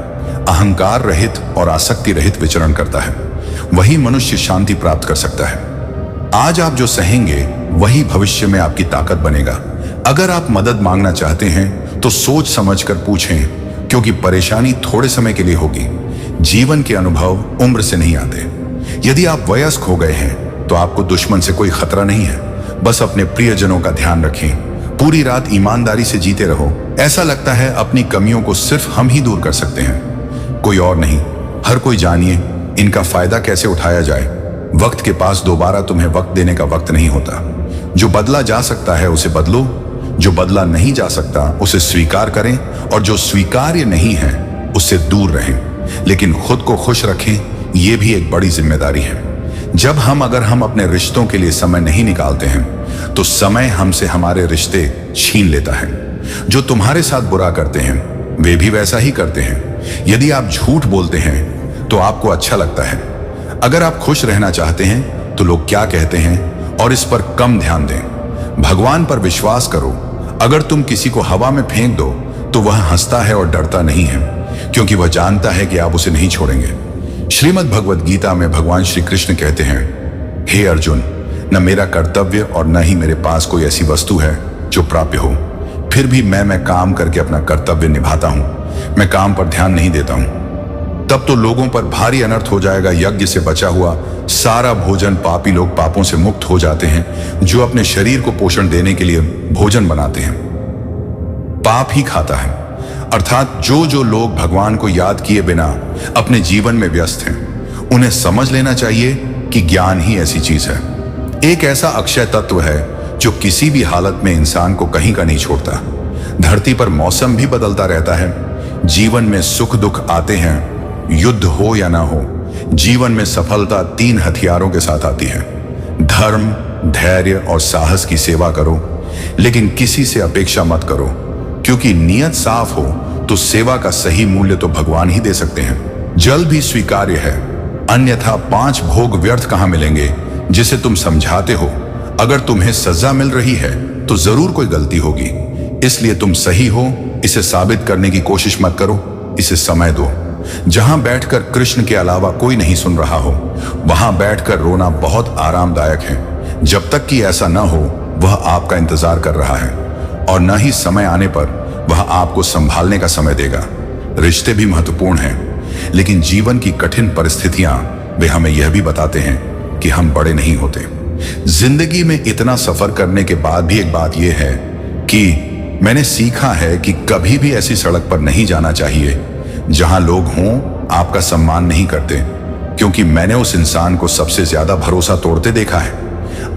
अहंकार रहित और आसक्ति रहित विचरण करता है, वही मनुष्य शांति प्राप्त कर सकता है। आज आप जो सहेंगे वही भविष्य में आपकी ताकत बनेगा। अगर आप मदद मांगना चाहते हैं तो सोच समझकर पूछें, क्योंकि परेशानी थोड़े समय के लिए होगी। जीवन के अनुभव उम्र से नहीं आते। यदि आप वयस्क हो गए हैं तो आपको दुश्मन से कोई खतरा नहीं है। बस अपने प्रियजनों का ध्यान रखें, पूरी रात ईमानदारी से जीते रहो। ऐसा लगता है अपनी कमियों को सिर्फ हम ही दूर कर सकते हैं, कोई और नहीं। हर कोई जानिए इनका फायदा कैसे उठाया जाए। वक्त के पास दोबारा तुम्हें वक्त देने का वक्त नहीं होता। जो बदला जा सकता है उसे बदलो, जो बदला नहीं जा सकता उसे स्वीकार करें और जो स्वीकार्य नहीं है उससे दूर रहें। लेकिन खुद को खुश रखें, यह भी एक बड़ी जिम्मेदारी है। जब अगर हम अपने रिश्तों के लिए समय नहीं निकालते हैं तो समय हमसे हमारे रिश्ते छीन लेता है। जो तुम्हारे साथ बुरा करते हैं वे भी वैसा ही करते हैं। यदि आप झूठ बोलते हैं तो आपको अच्छा लगता है। अगर आप खुश रहना चाहते हैं तो लोग क्या कहते हैं और इस पर कम ध्यान दें। भगवान पर विश्वास करो। अगर तुम किसी को हवा में फेंक दो तो वह हंसता है और डरता नहीं है, क्योंकि वह जानता है कि आप उसे नहीं छोड़ेंगे। श्रीमद् भगवद गीता में भगवान श्री कृष्ण कहते हैं, हे अर्जुन, न मेरा कर्तव्य और न ही मेरे पास कोई ऐसी वस्तु है जो प्राप्य हो, फिर भी मैं काम करके अपना कर्तव्य निभाता हूं। मैं काम पर ध्यान नहीं देता हूं। तब तो लोगों पर भारी अनर्थ हो जाएगा। यज्ञ से बचा हुआ सारा भोजन पापी लोग पापों से मुक्त हो जाते हैं, जो अपने शरीर को पोषण देने के लिए भोजन बनाते हैं पाप ही खाता है। अर्थात जो लोग भगवान को याद किए बिना अपने जीवन में व्यस्त हैं, उन्हें समझ लेना चाहिए कि ज्ञान ही ऐसी चीज है, एक ऐसा अक्षय तत्व है जो किसी भी हालत में इंसान को कहीं का नहीं छोड़ता। धरती पर मौसम भी बदलता रहता है। जीवन में सुख दुख आते हैं, युद्ध हो या ना हो। जीवन में सफलता 3 हथियारों के साथ आती है, धर्म, धैर्य और साहस की सेवा करो, लेकिन किसी से अपेक्षा मत करो, क्योंकि नियत साफ हो तो सेवा का सही मूल्य तो भगवान ही दे सकते हैं। जल भी स्वीकार्य है, अन्यथा 5 भोग व्यर्थ कहां मिलेंगे जिसे तुम समझाते हो। अगर तुम्हें सजा मिल रही है तो जरूर कोई गलती होगी, इसलिए तुम सही हो इसे साबित करने की कोशिश मत करो, इसे समय दो। जहां बैठकर कृष्ण के अलावा कोई नहीं सुन रहा हो, वहां बैठकर रोना बहुत आरामदायक है। जब तक कि ऐसा न हो वह आपका इंतजार कर रहा है और न ही समय आने पर वह आपको संभालने का समय देगा। रिश्ते भी महत्वपूर्ण हैं, लेकिन जीवन की कठिन परिस्थितियां वे हमें यह भी बताते हैं कि हम बड़े नहीं होते। जिंदगी में इतना सफर करने के बाद भी एक बात यह है कि मैंने सीखा है कि कभी भी ऐसी सड़क पर नहीं जाना चाहिए जहां लोग हों आपका सम्मान नहीं करते, क्योंकि मैंने उस इंसान को सबसे ज्यादा भरोसा तोड़ते देखा है।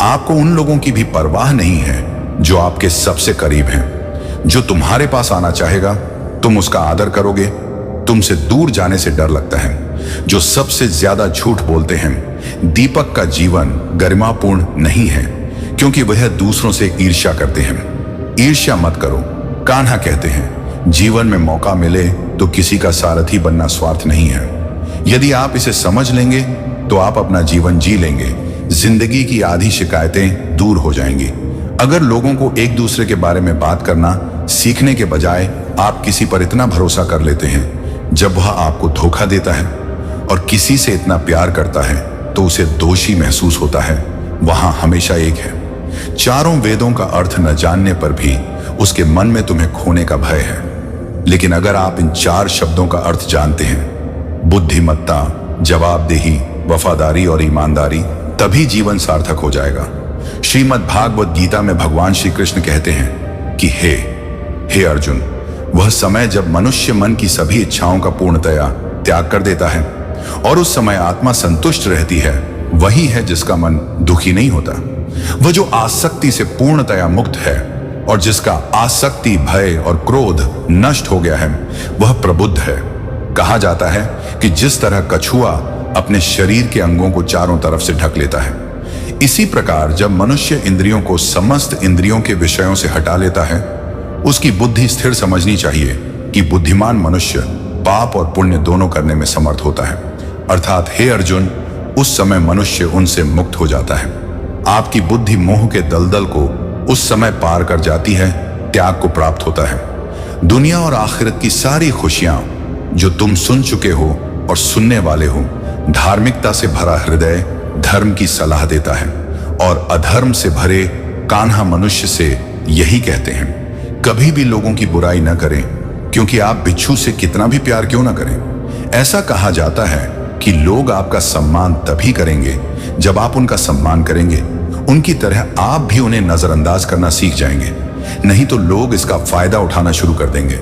आपको उन लोगों की भी परवाह नहीं है जो आपके सबसे करीब हैं। जो तुम्हारे पास आना चाहेगा तुम उसका आदर करोगे, तुमसे दूर जाने से डर लगता है। जो सबसे ज्यादा झूठ बोलते हैं दीपक का जीवन गरिमापूर्ण नहीं है, क्योंकि वह दूसरों से ईर्ष्या करते हैं। ईर्ष्या मत करो। कान्हा कहते हैं जीवन में मौका मिले तो किसी का सारथी बनना स्वार्थ नहीं है। यदि आप इसे समझ लेंगे तो आप अपना जीवन जी लेंगे। जिंदगी की आधी शिकायतें दूर हो जाएंगी। अगर लोगों को एक दूसरे के बारे में बात करना सीखने के बजाय आप किसी पर इतना भरोसा कर लेते हैं जब वह आपको धोखा देता है, और किसी से इतना प्यार करता है तो उसे दोषी महसूस होता है, वहां हमेशा एक है। चारों वेदों का अर्थ न जानने पर भी उसके मन में तुम्हें खोने का भय है। लेकिन अगर आप इन 4 शब्दों का अर्थ जानते हैं, बुद्धिमत्ता, जवाबदेही, वफादारी और ईमानदारी, तभी जीवन सार्थक हो जाएगा। श्रीमद् भागवत गीता में भगवान श्री कृष्ण कहते हैं कि हे अर्जुन, वह समय जब मनुष्य मन की सभी इच्छाओं का पूर्णतया त्याग कर देता है और उस समय आत्मा संतुष्ट रहती है, वही है जिसका मन दुखी नहीं होता। वह जो आसक्ति से पूर्णतया मुक्त है और जिसका आसक्ति, भय और क्रोध नष्ट हो गया है, वह प्रबुद्ध है। कहा जाता है कि जिस तरह कछुआ अपने शरीर के अंगों को चारों तरफ से ढक लेता है, इसी प्रकार जब मनुष्य इंद्रियों को समस्त इंद्रियों के विषयों से हटा लेता है, उसकी बुद्धि स्थिर समझनी चाहिए कि बुद्धिमान मनुष्य पाप और पुण्य दोनों करने में समर्थ होता है। अर्थात हे अर्जुन, उस समय मनुष्य उनसे मुक्त हो जाता है। आपकी बुद्धि मोह के दलदल को उस समय पार कर जाती है, त्याग को प्राप्त होता है। दुनिया और आखिरत की सारी खुशियां जो तुम सुन चुके हो और सुनने वाले हो, धार्मिकता से भरा हृदय धर्म की सलाह देता है, और अधर्म से भरे कान्हा मनुष्य से यही कहते हैं, कभी भी लोगों की बुराई न करें, क्योंकि आप बिच्छू से कितना भी प्यार क्यों न करें। ऐसा कहा जाता है कि लोग आपका सम्मान तभी करेंगे जब आप उनका सम्मान करेंगे। उनकी तरह आप भी उन्हें नजरअंदाज करना सीख जाएंगे, नहीं तो लोग इसका फायदा उठाना शुरू कर देंगे।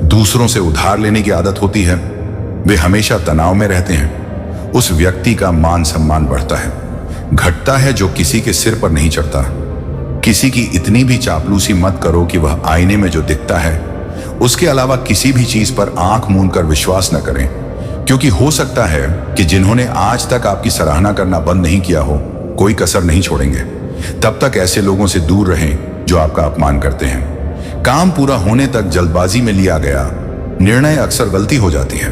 दूसरों से उधार लेने की आदत होती है, वे हमेशा तनाव में रहते हैं। उस व्यक्ति का मान सम्मान बढ़ता है, घटता है जो किसी के सिर पर नहीं चढ़ता। किसी की इतनी भी चापलूसी मत करो कि वह आईने में जो दिखता है उसके अलावा किसी भी चीज पर आंख मूंद कर विश्वास न करें, क्योंकि हो सकता है कि जिन्होंने आज तक आपकी सराहना करना बंद नहीं किया हो, कोई कसर नहीं छोड़ेंगे। तब तक ऐसे लोगों से दूर रहें जो आपका अपमान करते हैं। काम पूरा होने तक जल्दबाजी में लिया गया निर्णय अक्सर गलती हो जाती है।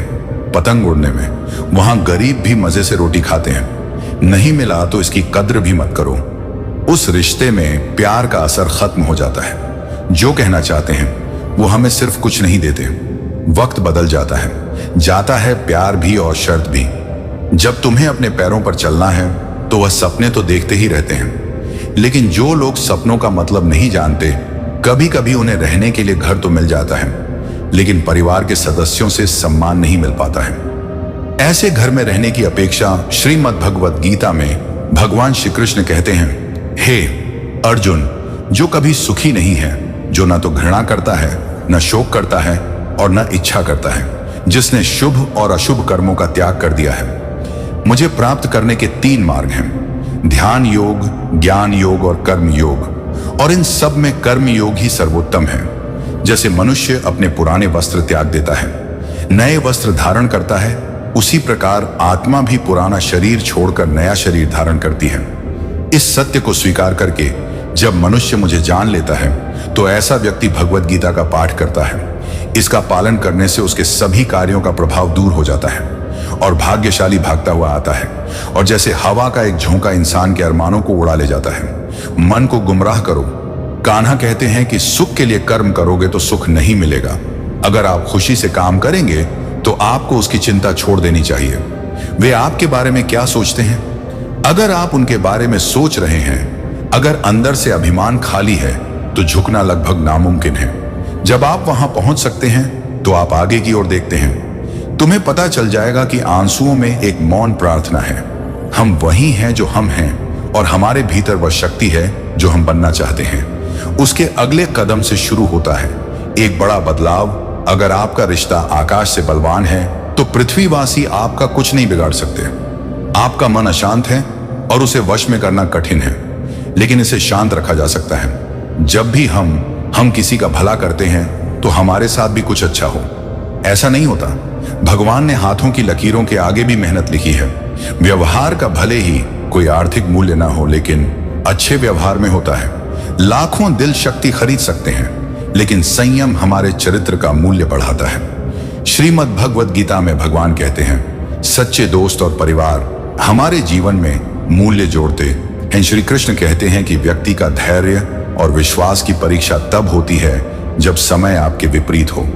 पतंग उड़ने में वहां गरीब भी मजे से रोटी खाते हैं। नहीं मिला तो इसकी कद्र भी मत करो। उस रिश्ते में प्यार का असर खत्म हो जाता है। जो कहना चाहते हैं वो हमें सिर्फ कुछ नहीं देते। वक्त बदल जाता है, जाता है प्यार भी और शर्त भी। जब तुम्हें अपने पैरों पर चलना है तो वह सपने तो देखते ही रहते हैं, लेकिन जो लोग सपनों का मतलब नहीं जानते, कभी कभी उन्हें रहने के लिए घर तो मिल जाता है, लेकिन परिवार के सदस्यों से सम्मान नहीं मिल पाता है। ऐसे घर में रहने की अपेक्षा श्रीमद् भगवत गीता में भगवान श्री कृष्ण कहते हैं, हे अर्जुन, जो कभी सुखी नहीं है, जो न तो घृणा करता है, न शोक करता है और न इच्छा करता है, जिसने शुभ और अशुभ कर्मों का त्याग कर दिया है। मुझे प्राप्त करने के 3 मार्ग हैं, ध्यान योग, ज्ञान योग और कर्म योग, और इन सब में कर्म योग ही सर्वोत्तम है। जैसे मनुष्य अपने पुराने वस्त्र त्याग देता है, नए वस्त्र धारण करता है, उसी प्रकार आत्मा भी पुराना शरीर छोड़कर नया शरीर धारण करती है। इस सत्य को स्वीकार करके जब मनुष्य मुझे जान लेता है तो ऐसा व्यक्ति भगवत गीता का पाठ करता है। इसका पालन करने से उसके सभी कार्यों का प्रभाव दूर हो जाता है और भाग्यशाली भागता हुआ आता है। और जैसे हवा का एक झोंका इंसान के अरमानों को उड़ा ले जाता है। मन को गुमराह करो। कान्हा कहते हैं कि सुख के लिए कर्म करोगे तो सुख नहीं मिलेगा। अगर आप खुशी से काम करेंगे तो आपको उसकी चिंता छोड़ देनी चाहिए। वे आपके बारे में क्या सोचते हैं, अगर आप उनके बारे में सोच रहे हैं, अगर अंदर से अभिमान खाली है तो झुकना लगभग नामुमकिन है। जब आप वहां पहुंच सकते हैं तो आप आगे की ओर देखते हैं। तुम्हें पता चल जाएगा कि आंसुओं में एक मौन प्रार्थना है। हम वही हैं जो हम हैं और हमारे भीतर वह शक्ति है जो हम बनना चाहते हैं। उसके अगले कदम से शुरू होता है एक बड़ा बदलाव। अगर आपका रिश्ता आकाश से बलवान है तो पृथ्वीवासी आपका कुछ नहीं बिगाड़ सकते। आपका मन अशांत है और उसे वश में करना कठिन है, लेकिन इसे शांत रखा जा सकता है। जब भी हम किसी का भला करते हैं तो हमारे साथ भी कुछ अच्छा हो, ऐसा नहीं होता। भगवान ने हाथों की लकीरों के आगे भी मेहनत लिखी है। व्यवहार का भले ही कोई आर्थिक मूल्य ना हो, लेकिन अच्छे व्यवहार में होता है। लाखों दिल शक्ति खरीद सकते हैं, लेकिन संयम हमारे चरित्र का मूल्य बढ़ाता है। श्रीमद् भगवद गीता में भगवान कहते हैं, सच्चे दोस्त और परिवार हमारे जीवन में मूल्य जोड़ते हैं। श्री कृष्ण कहते हैं कि व्यक्ति का धैर्य और विश्वास की परीक्षा तब होती है जब समय आपके विपरीत हो।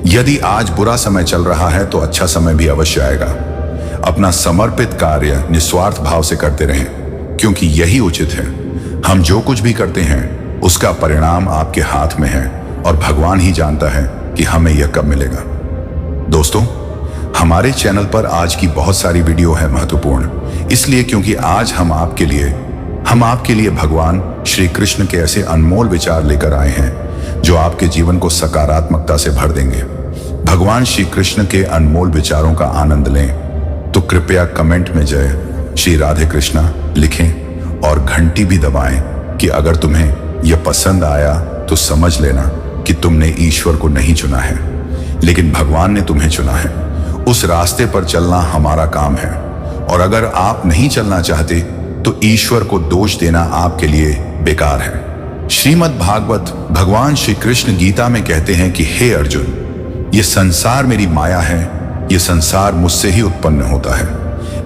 यदि आज बुरा समय चल रहा है तो अच्छा समय भी अवश्य आएगा। अपना समर्पित कार्य निस्वार्थ भाव से करते रहें, क्योंकि यही उचित है। हम जो कुछ भी करते हैं उसका परिणाम आपके हाथ में है और भगवान ही जानता है कि हमें यह कब मिलेगा। दोस्तों, हमारे चैनल पर आज की बहुत सारी वीडियो है महत्वपूर्ण, इसलिए क्योंकि आज हम आपके लिए भगवान श्री कृष्ण के ऐसे अनमोल विचार लेकर आए हैं जो आपके जीवन को सकारात्मकता से भर देंगे। भगवान श्री कृष्ण के अनमोल विचारों का आनंद लें तो कृपया कमेंट में जय श्री राधे कृष्णा लिखें और घंटी भी दबाएं कि अगर तुम्हें यह पसंद आया तो समझ लेना कि तुमने ईश्वर को नहीं चुना है, लेकिन भगवान ने तुम्हें चुना है। उस रास्ते पर चलना हमारा काम है, और अगर आप नहीं चलना चाहते तो ईश्वर को दोष देना आपके लिए बेकार है। श्रीमद् भागवत भगवान श्री कृष्ण गीता में कहते हैं कि हे अर्जुन, ये संसार मेरी माया है, ये संसार मुझसे ही उत्पन्न होता है।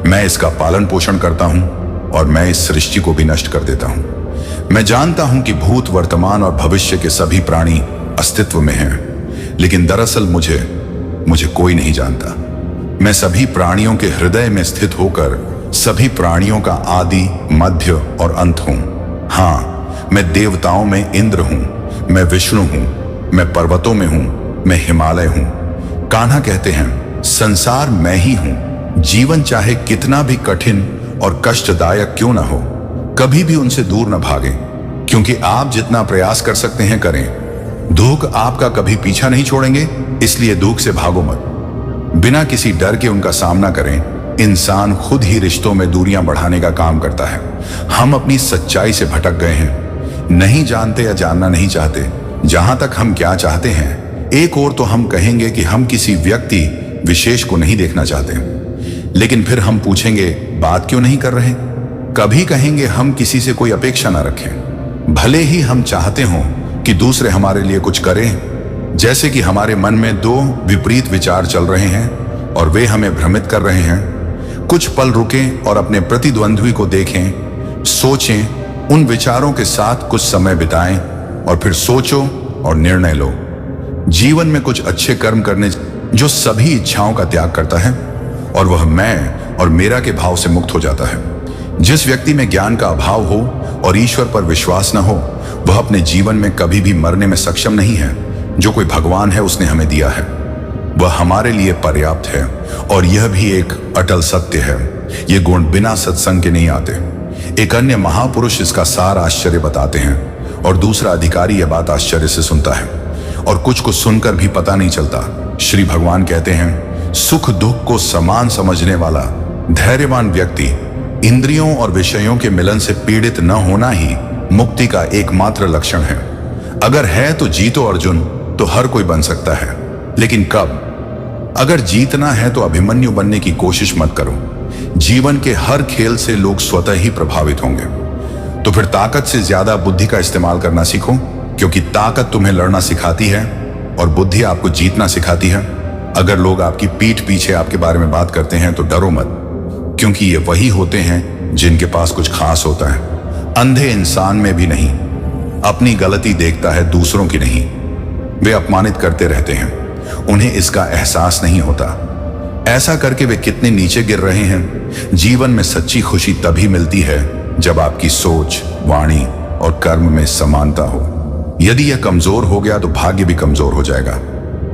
मैं इसका पालन पोषण करता हूं और मैं इस सृष्टि को भी नष्ट कर देता हूं। मैं जानता हूं कि भूत, वर्तमान और भविष्य के सभी प्राणी अस्तित्व में हैं, लेकिन दरअसल मुझे कोई नहीं जानता। मैं सभी प्राणियों के हृदय में स्थित होकर सभी प्राणियों का आदि, मध्य और अंत हूं। हाँ, मैं देवताओं में इंद्र हूं, मैं विष्णु हूं, मैं पर्वतों में हूं, मैं हिमालय हूं। कान्हा कहते हैं, संसार मैं ही हूं। जीवन चाहे कितना भी कठिन और कष्टदायक क्यों ना हो, कभी भी उनसे दूर न भागें, क्योंकि आप जितना प्रयास कर सकते हैं करें। दुख आपका कभी पीछा नहीं छोड़ेंगे, इसलिए दुख से भागो मत। बिना किसी डर के उनका सामना करें। इंसान खुद ही रिश्तों में दूरियां बढ़ाने का काम करता है। हम अपनी सच्चाई से भटक गए हैं, नहीं जानते या जानना नहीं चाहते। जहां तक हम क्या चाहते हैं, एक ओर तो हम कहेंगे कि हम किसी व्यक्ति विशेष को नहीं देखना चाहते, लेकिन फिर हम पूछेंगे बात क्यों नहीं कर रहे। कभी कहेंगे हम किसी से कोई अपेक्षा ना रखें, भले ही हम चाहते हों कि दूसरे हमारे लिए कुछ करें। जैसे कि हमारे मन में दो विपरीत विचार चल रहे हैं और वे हमें भ्रमित कर रहे हैं। कुछ पल रुकें और अपने प्रतिद्वंद्वी को देखें, सोचें, उन विचारों के साथ कुछ समय बिताएं और फिर सोचो और निर्णय लो। जीवन में कुछ अच्छे कर्म करने जो सभी इच्छाओं का त्याग करता है और वह मैं और मेरा के भाव से मुक्त हो जाता है। जिस व्यक्ति में ज्ञान का अभाव हो और ईश्वर पर विश्वास न हो, वह अपने जीवन में कभी भी मरने में सक्षम नहीं है। जो कोई भगवान है उसने हमें दिया है, वह हमारे लिए पर्याप्त है, और यह भी एक अटल सत्य है। ये गुण बिना सत्संग के नहीं आते। एक अन्य महापुरुष इसका सार आश्चर्य बताते हैं और दूसरा अधिकारी यह बात आश्चर्य से सुनता है, और कुछ को सुनकर भी पता नहीं चलता। श्री भगवान कहते हैं, सुख दुख को समान समझने वाला धैर्यवान व्यक्ति इंद्रियों और विषयों के मिलन से पीड़ित न होना ही मुक्ति का एकमात्र लक्षण है। अगर है तो जीतो अर्जुन, तो हर कोई बन सकता है, लेकिन कब? अगर जीतना है तो अभिमन्यु बनने की कोशिश मत करो। जीवन के हर खेल से लोग स्वतः ही प्रभावित होंगे। तो फिर ताकत से ज्यादा बुद्धि का इस्तेमाल करना सीखो, क्योंकि ताकत तुम्हें लड़ना सिखाती है और बुद्धि आपको जीतना सिखाती है। अगर लोग आपकी पीठ पीछे आपके बारे में बात करते हैं तो डरो मत, क्योंकि ये वही होते हैं जिनके पास कुछ खास होता है। अंधे इंसान में भी नहीं, अपनी गलती देखता है, दूसरों की नहीं। वे अपमानित करते रहते हैं, उन्हें इसका एहसास नहीं होता। ऐसा करके वे कितने नीचे गिर रहे हैं। जीवन में सच्ची खुशी तभी मिलती है जब आपकी सोच, वाणी और कर्म में समानता हो। यदि यह कमजोर हो गया तो भाग्य भी कमजोर हो जाएगा।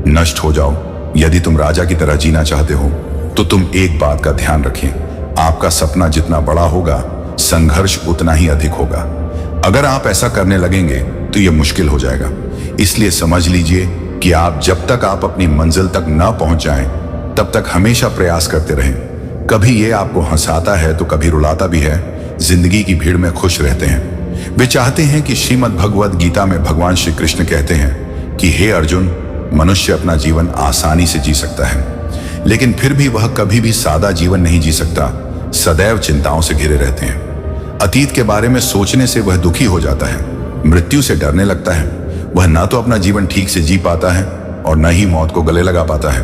नष्ट हो जाओ यदि तुम राजा की तरह जीना चाहते हो तो तुम एक बात का ध्यान रखें, आपका सपना जितना बड़ा होगा संघर्ष उतना ही अधिक होगा। अगर आप ऐसा करने लगेंगे तो यह मुश्किल हो जाएगा। इसलिए समझ लीजिए कि आप जब तक आप अपनी मंजिल तक न पहुंच जाएं तब तक हमेशा प्रयास करते रहें। कभी ये आपको हंसाता है तो कभी रुलाता भी है। जिंदगी की भीड़ में खुश रहते हैं। वे चाहते हैं कि श्रीमद् भगवद गीता में भगवान श्री कृष्ण कहते हैं कि हे अर्जुन, मनुष्य अपना जीवन आसानी से जी सकता है, लेकिन फिर भी वह कभी भी सादा जीवन नहीं जी सकता। सदैव चिंताओं से घिरे रहते हैं। अतीत के बारे में सोचने से वह दुखी हो जाता है, मृत्यु से डरने लगता है। वह न तो अपना जीवन ठीक से जी पाता है और न ही मौत को गले लगा पाता है।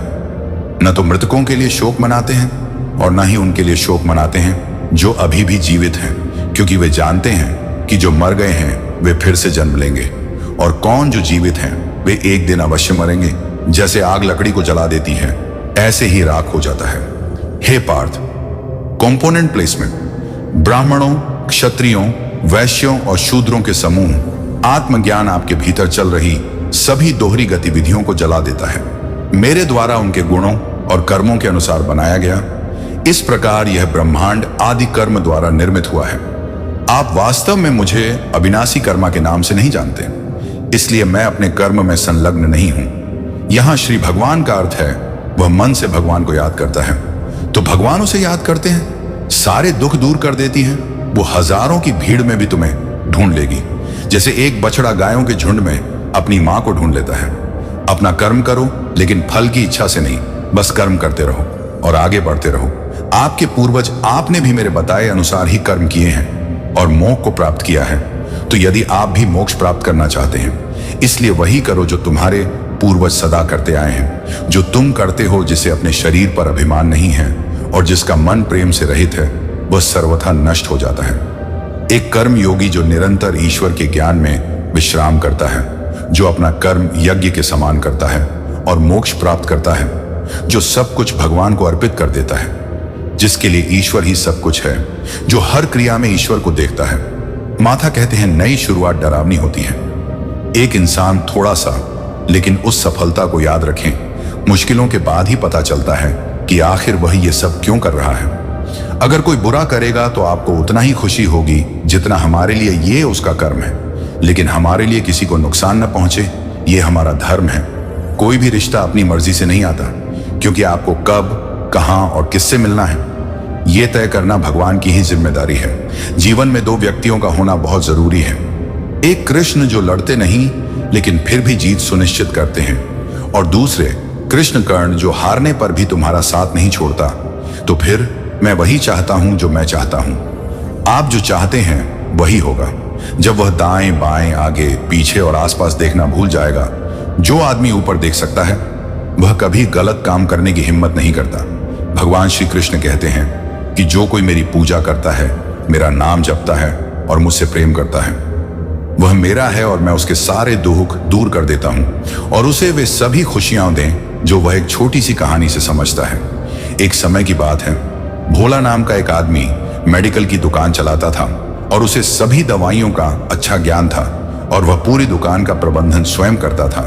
न तो मृतकों के लिए शोक मनाते हैं और न ही उनके लिए शोक मनाते हैं जो अभी भी जीवित हैं, क्योंकि वे जानते हैं कि जो मर गए हैं वे फिर से जन्म लेंगे, और कौन जो जीवित हैं वे एक दिन अवश्य मरेंगे। जैसे आग लकड़ी को जला देती है, ऐसे ही राख हो जाता है। हे पार्थ, कंपोनेंट प्लेसमेंट। ब्राह्मणों, क्षत्रियों, वैश्यों और शूद्रों के समूह आत्मज्ञान आपके भीतर चल रही सभी दोहरी गतिविधियों को जला देता है। मेरे द्वारा उनके गुणों और कर्मों के अनुसार बनाया गया। इस प्रकार यह ब्रह्मांड आदि कर्म द्वारा निर्मित हुआ है। आप वास्तव में मुझे अविनाशी कर्मा के नाम से नहीं जानते, इसलिए मैं अपने कर्म में संलग्न नहीं हूं। यहां श्री भगवान का अर्थ है वह मन से भगवान को याद करता है। तो भगवान उसे याद करते हैं, सारे दुख दूर कर देती हैं। वो हजारों की भीड़ में भी तुम्हें ढूंढ लेगी, जैसे एक बछड़ा गायों के झुंड में अपनी मां को ढूंढ लेता है। अपना कर्म करो, लेकिन फल की इच्छा से नहीं, बस कर्म करते रहो और आगे बढ़ते रहो। आपके पूर्वज आपने भी मेरे बताए अनुसार ही कर्म किए हैं और मोक्ष को प्राप्त किया है। तो यदि आप भी मोक्ष प्राप्त करना चाहते हैं, इसलिए वही करो जो तुम्हारे पूर्वज सदा करते आए हैं। जो तुम करते हो, जिसे अपने शरीर पर अभिमान नहीं है और जिसका मन प्रेम से रहित है, वह सर्वथा नष्ट हो जाता है। एक कर्म योगी जो निरंतर ईश्वर के ज्ञान में विश्राम करता है, जो अपना कर्म यज्ञ के समान करता है और मोक्ष प्राप्त करता है, जो सब कुछ भगवान को अर्पित कर देता है, जिसके लिए ईश्वर ही सब कुछ है, जो हर क्रिया में ईश्वर को देखता है। माता कहते हैं नई शुरुआत डरावनी होती है। एक इंसान थोड़ा सा, लेकिन उस सफलता को याद रखें, मुश्किलों के बाद ही पता चलता है कि आखिर वह ये सब क्यों कर रहा है। अगर कोई बुरा करेगा तो आपको उतना ही खुशी होगी जितना हमारे लिए ये उसका कर्म है, लेकिन हमारे लिए किसी को नुकसान न पहुंचे, ये हमारा धर्म है। कोई भी रिश्ता अपनी मर्जी से नहीं आता, क्योंकि आपको कब, कहां और किससे मिलना है ये तय करना भगवान की ही जिम्मेदारी है। जीवन में दो व्यक्तियों का होना बहुत जरूरी है। एक कृष्ण जो लड़ते नहीं लेकिन फिर भी जीत सुनिश्चित करते हैं, और दूसरे कृष्ण कर्ण जो हारने पर भी तुम्हारा साथ नहीं छोड़ता। तो फिर मैं वही चाहता हूं जो मैं चाहता हूं। आप जो चाहते हैं वही होगा। जब वह दाएं बाएं आगे पीछे और आसपास देखना भूल जाएगा, जो आदमी ऊपर देख सकता है वह कभी गलत काम करने की हिम्मत नहीं करता। भगवान श्री कृष्ण कहते हैं कि जो कोई मेरी पूजा करता है, मेरा नाम जपता है और मुझसे प्रेम करता है, वह मेरा है और मैं उसके सारे दुख दूर कर देता हूं और उसे वे सभी खुशियां दें जो वह एक छोटी सी कहानी से समझता है। एक समय की बात है, भोला नाम का एक आदमी मेडिकल की दुकान चलाता था और उसे सभी दवाइयों का अच्छा ज्ञान था और वह पूरी दुकान का प्रबंधन स्वयं करता था।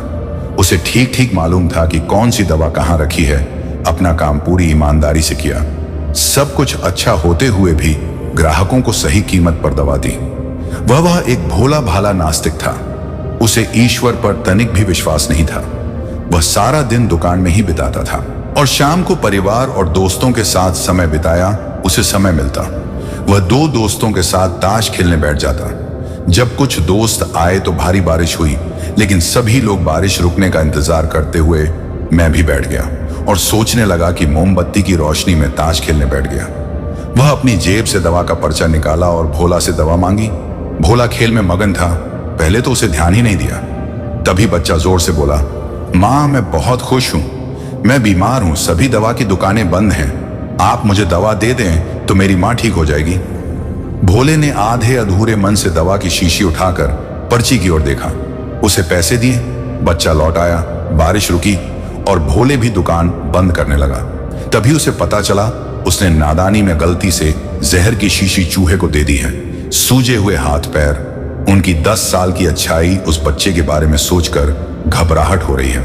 उसे ठीक ठीक मालूम था कि कौन सी दवा कहां रखी है। अपना काम पूरी ईमानदारी से किया। सब कुछ अच्छा होते हुए भी ग्राहकों को सही कीमत पर दवा दी। वह एक भोला भाला नास्तिक था। उसे ईश्वर पर तनिक भी विश्वास नहीं था। वह सारा दिन दुकान में ही बिताता था और शाम को परिवार और दोस्तों के साथ समय बिताया उसे समय मिलता। वह दो दोस्तों के साथ ताश खेलने बैठ जाता। जब कुछ दोस्त आए तो भारी बारिश हुई, लेकिन सभी लोग बारिश रुकने का इंतजार करते हुए मैं भी बैठ गया और सोचने लगा कि मोमबत्ती की रोशनी में ताश खेलने बैठ गया। वह अपनी जेब से दवा का पर्चा निकाला और भोला से दवा मांगी। भोला खेल में मगन था, पहले तो उसे ध्यान ही नहीं दिया। तभी बच्चा जोर से बोला, माँ मैं बहुत खुश हूं, मैं बीमार हूं, सभी दवा की दुकानें बंद हैं, आप मुझे दवा दे दें तो मेरी माँ ठीक हो जाएगी। भोले ने आधे अधूरे मन से दवा की शीशी उठाकर पर्ची की ओर देखा। उसे पैसे दिए, बच्चा लौट आया, बारिश रुकी और भोले भी दुकान बंद करने लगा। तभी उसे पता चला उसने नादानी में गलती से जहर की शीशी चूहे को दे दी है। सूजे हुए हाथ पैर, उनकी 10 साल की अच्छाई उस बच्चे के बारे में सोचकर घबराहट हो रही है।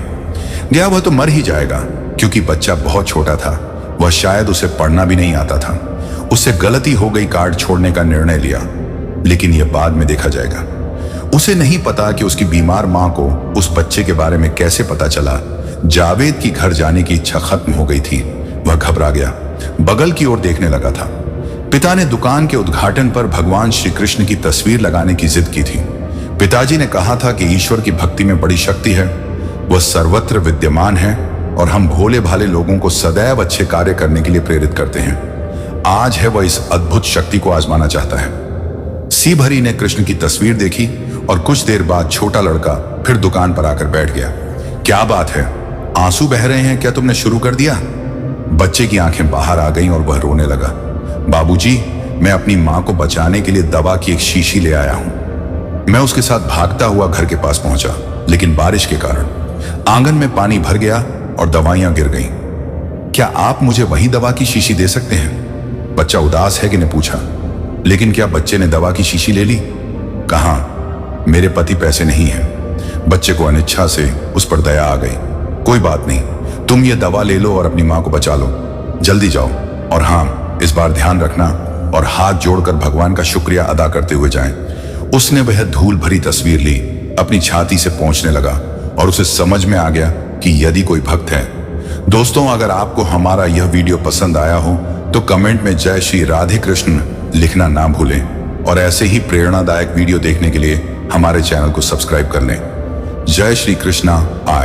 गया वह तो मर ही जाएगा, क्योंकि बच्चा बहुत छोटा था, वह शायद उसे पढ़ना भी नहीं आता था। उससे गलती हो गई, कार्ड छोड़ने का निर्णय लिया, लेकिन यह बाद में देखा जाएगा। उसे नहीं पता कि उसकी बीमार मां को उस बच्चे के बारे में कैसे पता चला। जावेद की घर जाने की इच्छा खत्म हो गई थी। वह घबरा गया, बगल की ओर देखने लगा था। पिता ने दुकान के उद्घाटन पर भगवान श्री कृष्ण की तस्वीर लगाने की जिद की थी। पिताजी ने कहा था कि ईश्वर की भक्ति में बड़ी शक्ति है, वह सर्वत्र विद्यमान है और हम भोले भाले लोगों को सदैव अच्छे कार्य करने के लिए प्रेरित करते हैं। आज है वह इस अद्भुत शक्ति को आजमाना चाहता है। सी भरी ने कृष्ण की तस्वीर देखी और कुछ देर बाद छोटा लड़का फिर दुकान पर आकर बैठ गया। क्या बात है, आंसू बह रहे हैं क्या? तुमने शुरू कर दिया? बच्चे की आंखें बाहर आ गईं और वह रोने लगा। बाबूजी, मैं अपनी मां को बचाने के लिए दवा की एक शीशी ले आया हूं। मैं उसके साथ भागता हुआ घर के पास पहुंचा, लेकिन बारिश के कारण आंगन में पानी भर गया और दवाइयां गिर गईं। क्या आप मुझे वही दवा की शीशी दे सकते हैं? बच्चा उदास है कि ने पूछा। लेकिन क्या बच्चे ने दवा की शीशी ले ली? कहां, मेरे पति पैसे नहीं हैं। बच्चे को अनिच्छा से उस पर दया आ गई। कोई बात नहीं, तुम ये दवा ले लो और अपनी मां को बचा लो। जल्दी जाओ, और हां, इस बार ध्यान रखना और हाथ जोड़कर भगवान का शुक्रिया अदा करते हुए जाएं। उसने वह धूल भरी तस्वीर ली, अपनी छाती से पोंछने लगा और उसे समझ में आ गया कि यदि कोई भक्त है। दोस्तों, अगर आपको हमारा यह वीडियो पसंद आया हो तो कमेंट में जय श्री राधे कृष्ण लिखना ना भूलें और ऐसे ही प्रेरणादायक वीडियो देखने के लिए हमारे चैनल को सब्सक्राइब कर लें। जय श्री कृष्णा। आए।